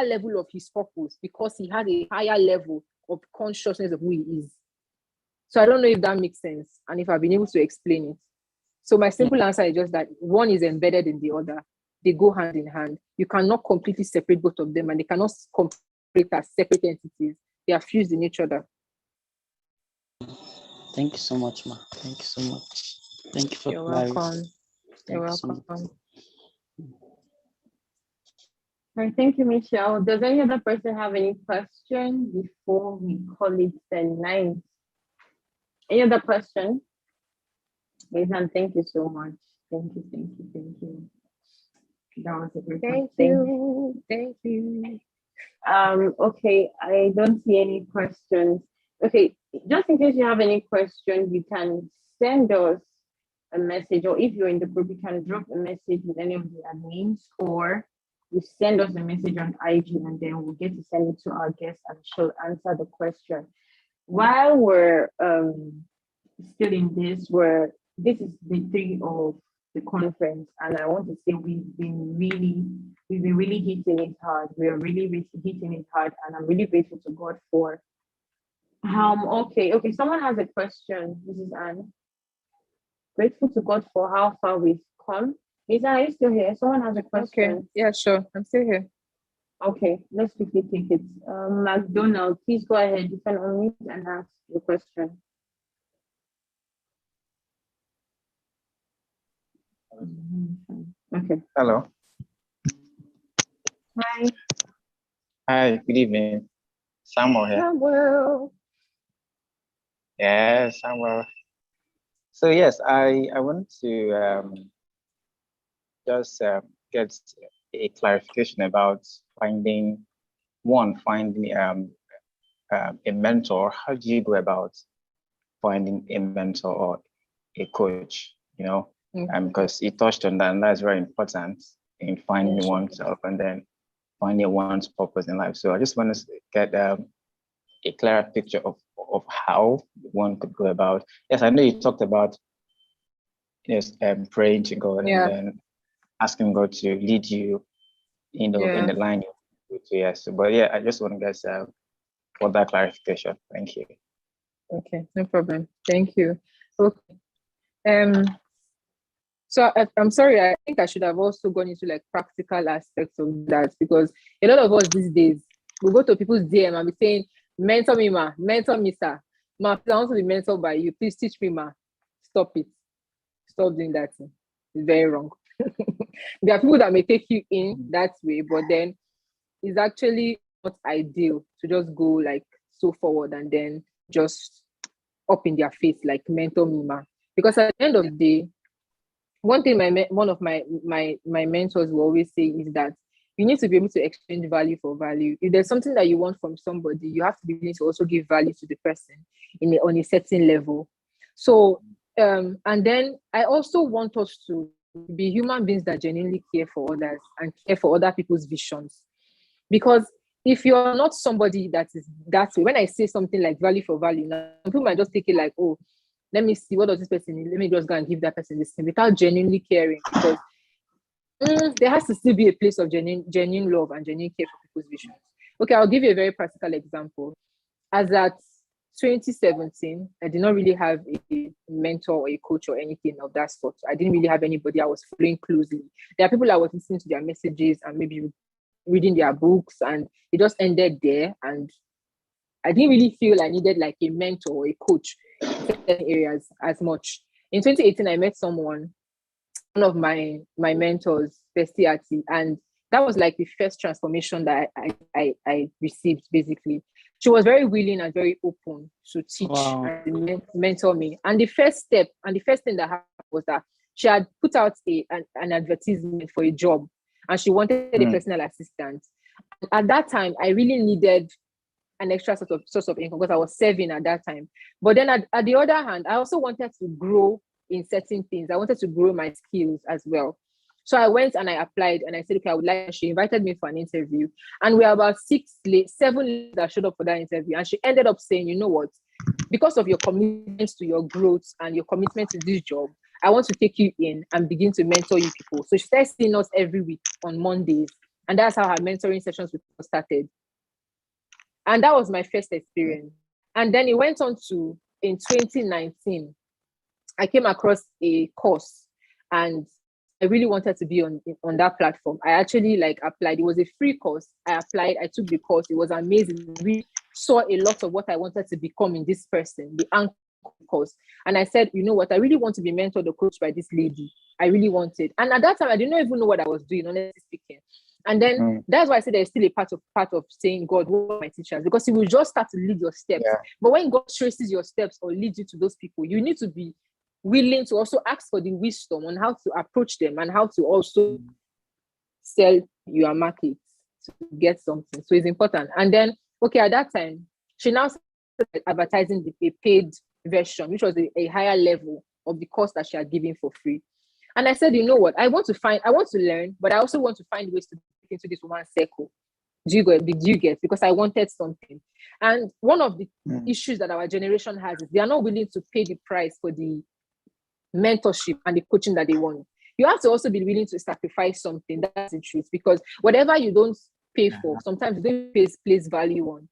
level of his purpose because he has a higher level of consciousness of who he is. So I don't know if that makes sense and if I've been able to explain it. So my simple answer is just that one is embedded in the other. They go hand in hand. You cannot completely separate both of them, and they cannot operate as separate entities. They are fused in each other. Thank you so much, ma. Thank you so much. Thank you for You're clarity. welcome. You're welcome. So All right, thank you, Michelle. Does any other person have any question before we call it the night? Any other question? Nathan, thank you so much. Thank you. That was a great Thank you. Okay, I don't see any questions. Okay, just in case you have any questions, you can send us a message, or if you're in the group, you can drop a message with any of the admins, or you send us a message on IG, and then we'll get to send it to our guest and she'll answer the question. While we're still in this, this is the day of the conference, and I want to say we've been really hitting it hard. We are really hitting it hard, and I'm really grateful to God for. Okay. Someone has a question. This is Anne. Grateful to God for how far we've come. Lisa, are you still here? Someone has a question. Okay. Yeah, sure. I'm still here. Okay, let's quickly take it. McDonald, please go ahead. You can unmute and ask your question. Okay. Hello. Hi. Hi, good evening. Samuel here. Samuel. Yes, Samuel. So yes, I want to just get a clarification about finding a mentor. How do you go about finding a mentor or a coach? Because you touched on that, and that's very important in finding oneself and then finding one's purpose in life. So I just want to get a clearer picture of how one could go about. Yes, I know you talked about praying to God and then asking God to lead you, in the line. Yes, but I just want to get for that clarification. Thank you. Okay, no problem. Thank you. Okay. So I'm sorry, I think I should have also gone into like practical aspects of that, because a lot of us these days, we go to people's DM and be saying, mentor me, ma, mentor me, sir. Ma, I want to be mentored by you. Please teach me, ma. Stop it. Stop doing that thing. It's very wrong. There are people that may take you in that way, but then it's actually not ideal to just go like so forward and then just up in their face, like mentor me, ma. Because at the end of the day, one thing one of my mentors will always say is that you need to be able to exchange value for value. If there's something that you want from somebody, you have to be willing to also give value to the person on a certain level. So, and then I also want us to be human beings that genuinely care for others and care for other people's visions. Because if you're not somebody that is that way, when I say something like value for value, now people might just take it like, oh, let me see, what does this person need? Let me just go and give that person this thing without genuinely caring, because there has to still be a place of genuine love and genuine care for people's visions. Okay, I'll give you a very practical example. As at 2017, I did not really have a mentor or a coach or anything of that sort. I didn't really have anybody I was following closely. There are people I was listening to their messages and maybe reading their books, and it just ended there. And I didn't really feel I needed like a mentor or a coach in certain areas as much. In 2018, I met someone, one of my mentors, Bestiati, and that was like the first transformation that I received, basically. She was very willing and very open to teach and mentor me. And the first step and the first thing that happened was that she had put out an advertisement for a job, and she wanted a personal assistant. At that time, I really needed an extra source of income because I was serving at that time. But then at the other hand, I also wanted to grow in certain things. I wanted to grow my skills as well. So I went and I applied and I said, okay, I would like, she invited me for an interview. And we were about 7 that showed up for that interview. And she ended up saying, you know what, because of your commitment to your growth and your commitment to this job, I want to take you in and begin to mentor you people. So she started seeing us every week on Mondays. And that's how her mentoring sessions with us started. And that was my first experience. And then it went on to, in 2019, I came across a course and I really wanted to be on that platform. I actually applied. It was a free course. I applied, I took the course. It was amazing. We saw a lot of what I wanted to become in this person, the anchor course. And I said, you know what, I really want to be mentored or coached by this lady. I really wanted. And at that time, I didn't even know what I was doing, honestly speaking. And then that's why I said there's still a part of saying, God, what are my teachers? Because He will just start to lead your steps. Yeah. But when God traces your steps or leads you to those people, you need to be willing to also ask for the wisdom on how to approach them and how to also sell your market to get something. So it's important. And then, okay, at that time, she now started advertising a paid version, which was a higher level of the course that she had given for free. And I said, you know what? I want to learn, but I also want to find ways to get into this woman's circle. Did you get? Because I wanted something. And one of the issues that our generation has is they are not willing to pay the price for the mentorship and the coaching that they want. You have to also be willing to sacrifice something. That's the truth. Because whatever you don't pay for, sometimes you don't place value on.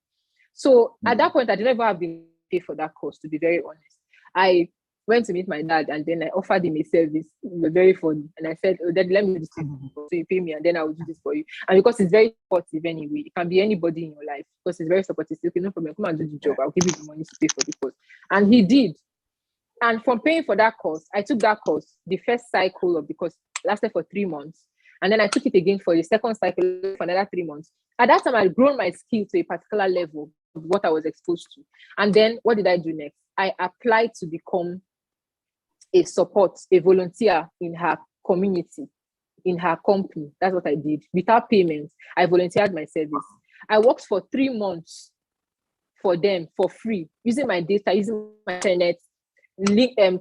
So at that point, I didn't ever have been paid for that course, to be very honest. I went to meet my dad and then I offered him a service. It was very funny. And I said, oh, Dad, let me do this. So you pay me and then I will do this for you. And because it's very supportive anyway, it can be anybody in your life because it's very supportive. Okay, no problem. Come and do the job. I'll give you the money to pay for the course. And he did. And from paying for that course, I took that course. The first cycle of the course lasted for 3 months. And then I took it again for the second cycle for another 3 months. At that time, I'd grown my skill to a particular level of what I was exposed to. And then what did I do next? I applied to become a volunteer in her community. in her company. That's what I did. Without payment, I volunteered my service. I worked for 3 months for them for free, using my data, using my internet,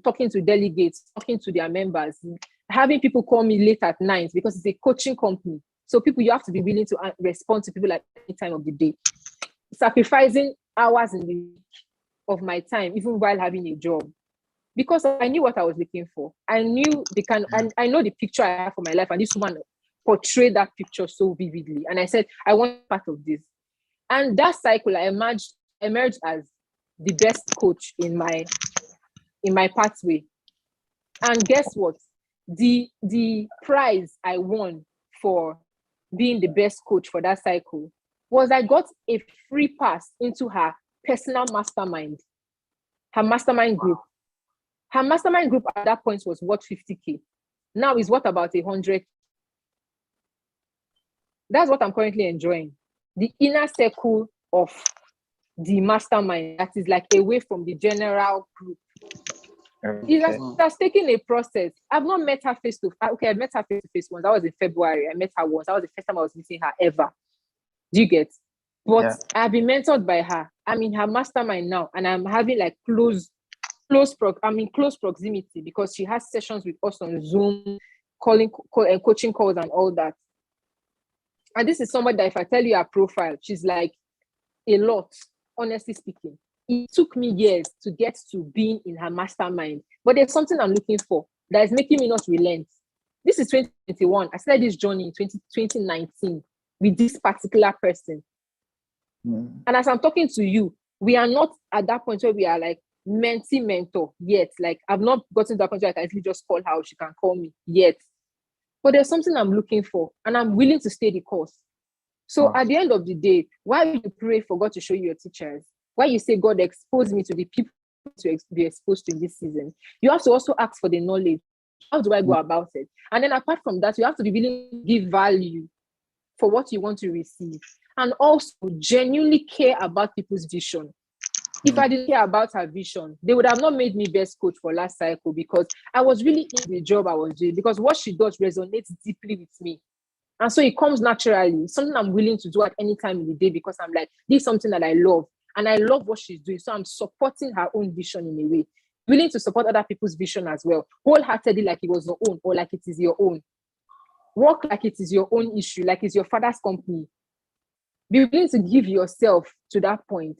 talking to delegates, talking to their members, having people call me late at night because it's a coaching company. So you have to be willing to respond to people at any time of the day. Sacrificing hours in the week of my time, even while having a job, because I knew what I was looking for. I knew I know the picture I have for my life, and this woman portrayed that picture so vividly. And I said, I want part of this. And that cycle, I emerged as the best coach in my pathway. And guess what? The prize I won for being the best coach for that cycle was I got a free pass into her personal mastermind, her mastermind group. Her mastermind group at that point was worth 50K. Now is what about 100? That's what I'm currently enjoying. The inner circle of the mastermind that is like away from the general group. Okay. It has taken a process. I've not met her face to face. Okay, I met her face to face once. That was in February. I met her once. That was the first time I was meeting her ever. Do you get? But I've been mentored by her. I'm in her mastermind now, and I'm having like close proximity because she has sessions with us on Zoom, coaching calls and all that. And this is somebody that if I tell you her profile, she's like a lot, honestly speaking. It took me years to get to being in her mastermind, but there's something I'm looking for that is making me not relent. This is 2021. I started this journey in 2019 with this particular person. And as I'm talking to you, we are not at that point where we are like mentee mentor yet. Like I've not gotten to that point where I can actually just call her or she can call me yet. But there's something I'm looking for and I'm willing to stay the course. So at the end of the day, why you pray for God to show you your teachers? Why you say God expose me to the people to be exposed to in this season? You have to also ask for the knowledge. How do I go about it? And then apart from that, you have to be willing to give value for what you want to receive. And also genuinely care about people's vision. If I didn't care about her vision, they would have not made me best coach for last cycle because I was really in the job I was doing because what she does resonates deeply with me. And so it comes naturally, something I'm willing to do at any time in the day because I'm like, this is something that I love. And I love what she's doing. So I'm supporting her own vision in a way, willing to support other people's vision as well, wholeheartedly like it was your own or like it is your own. Work like it is your own issue, like it's your father's company. Be willing to give yourself to that point.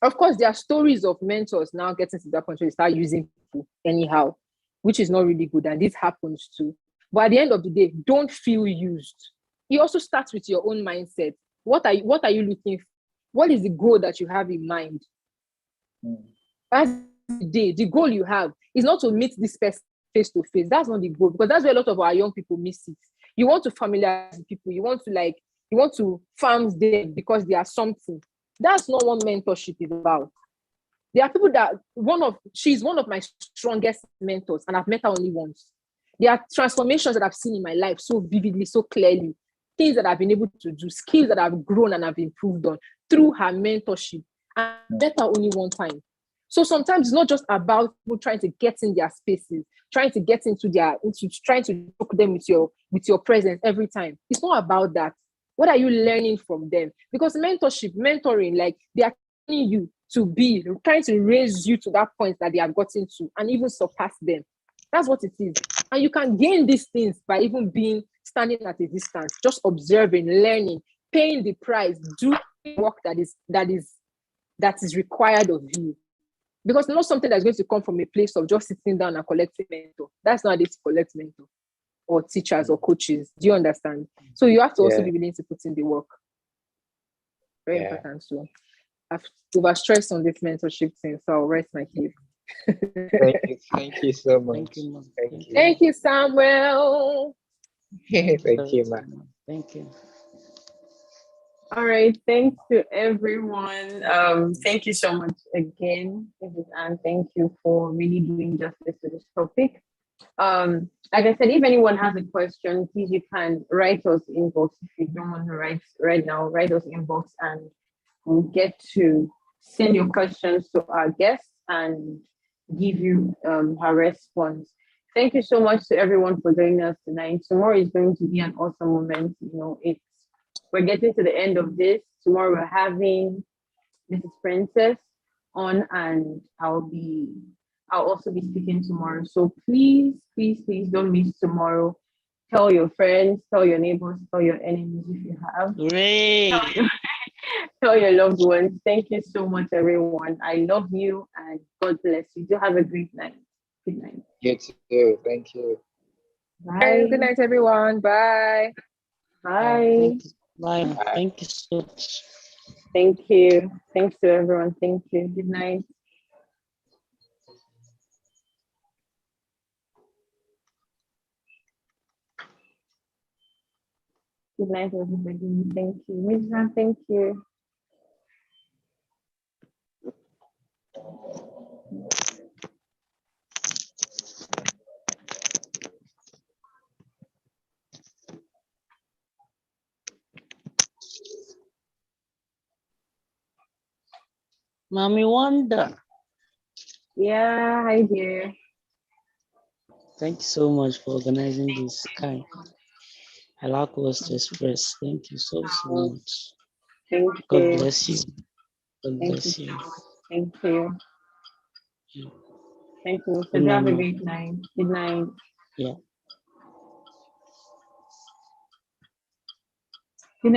Of course, there are stories of mentors now getting to that point where you start using people anyhow, which is not really good. And this happens too. But at the end of the day, don't feel used. It also starts with your own mindset. What are you looking for? What is the goal that you have in mind? That's the goal you have is not to meet this person face to face. That's not the goal because that's where a lot of our young people miss it. You want to familiarize people. You want to farm them because they are something. That's not what mentorship is about. There are people that she's one of my strongest mentors, and I've met her only once. There are transformations that I've seen in my life so vividly, so clearly, things that I've been able to do, skills that I've grown and I've improved on through her mentorship. I met her only one time. So sometimes it's not just about people trying to get in their spaces, trying to get trying to hook them with your presence every time. It's not about that. What are you learning from them? Because mentoring, like they are training you to be, trying to raise you to that point that they have gotten to and even surpass them. That's what it is. And you can gain these things by even standing at a distance, just observing, learning, paying the price, do work that is required of you. Because not something that's going to come from a place of just sitting down and collecting mentor. That's not how they collect mentor or teachers or coaches. Do you understand? So you have to also be willing to put in the work. Very important. So I've overstressed on this mentorship thing, so I'll rest my case. Thank you so much. Thank you, Samuel. Thank you, ma. Thank you. All right, thanks to everyone. Thank you so much again, and thank you for really doing justice to this topic. Like I said, if anyone has a question, please you can write us inbox. If you don't want to write right now, write us inbox, and we'll get to send your questions to our guests and give you her response. thank you so much to everyone for joining us tonight. Tomorrow is going to be an awesome moment. We're getting to the end of this. Tomorrow we're having Mrs. Princess on, and I'll also be speaking tomorrow. So please, please, please don't miss tomorrow. Tell your friends, tell your neighbors, tell your enemies if you have. Hooray! Tell your loved ones. Thank you so much, everyone. I love you and God bless you. Do have a great night. Good night. You too. Thank you. Bye. Good night, everyone. Bye. Bye. Bye. Bye. Thank you so much. Thank you. Thanks to everyone. Thank you. Good night. Good night, everybody. Thank you. Mizra, thank you. Mommy Wonder. Yeah, hi dear. Thank you so much for organizing this kind. I like words to express. Thank you so much. Thank God you. bless you. God Thank bless you. you. Thank you. Yeah. Thank you. So Good you have night, a ma. great night. Good night. Yeah.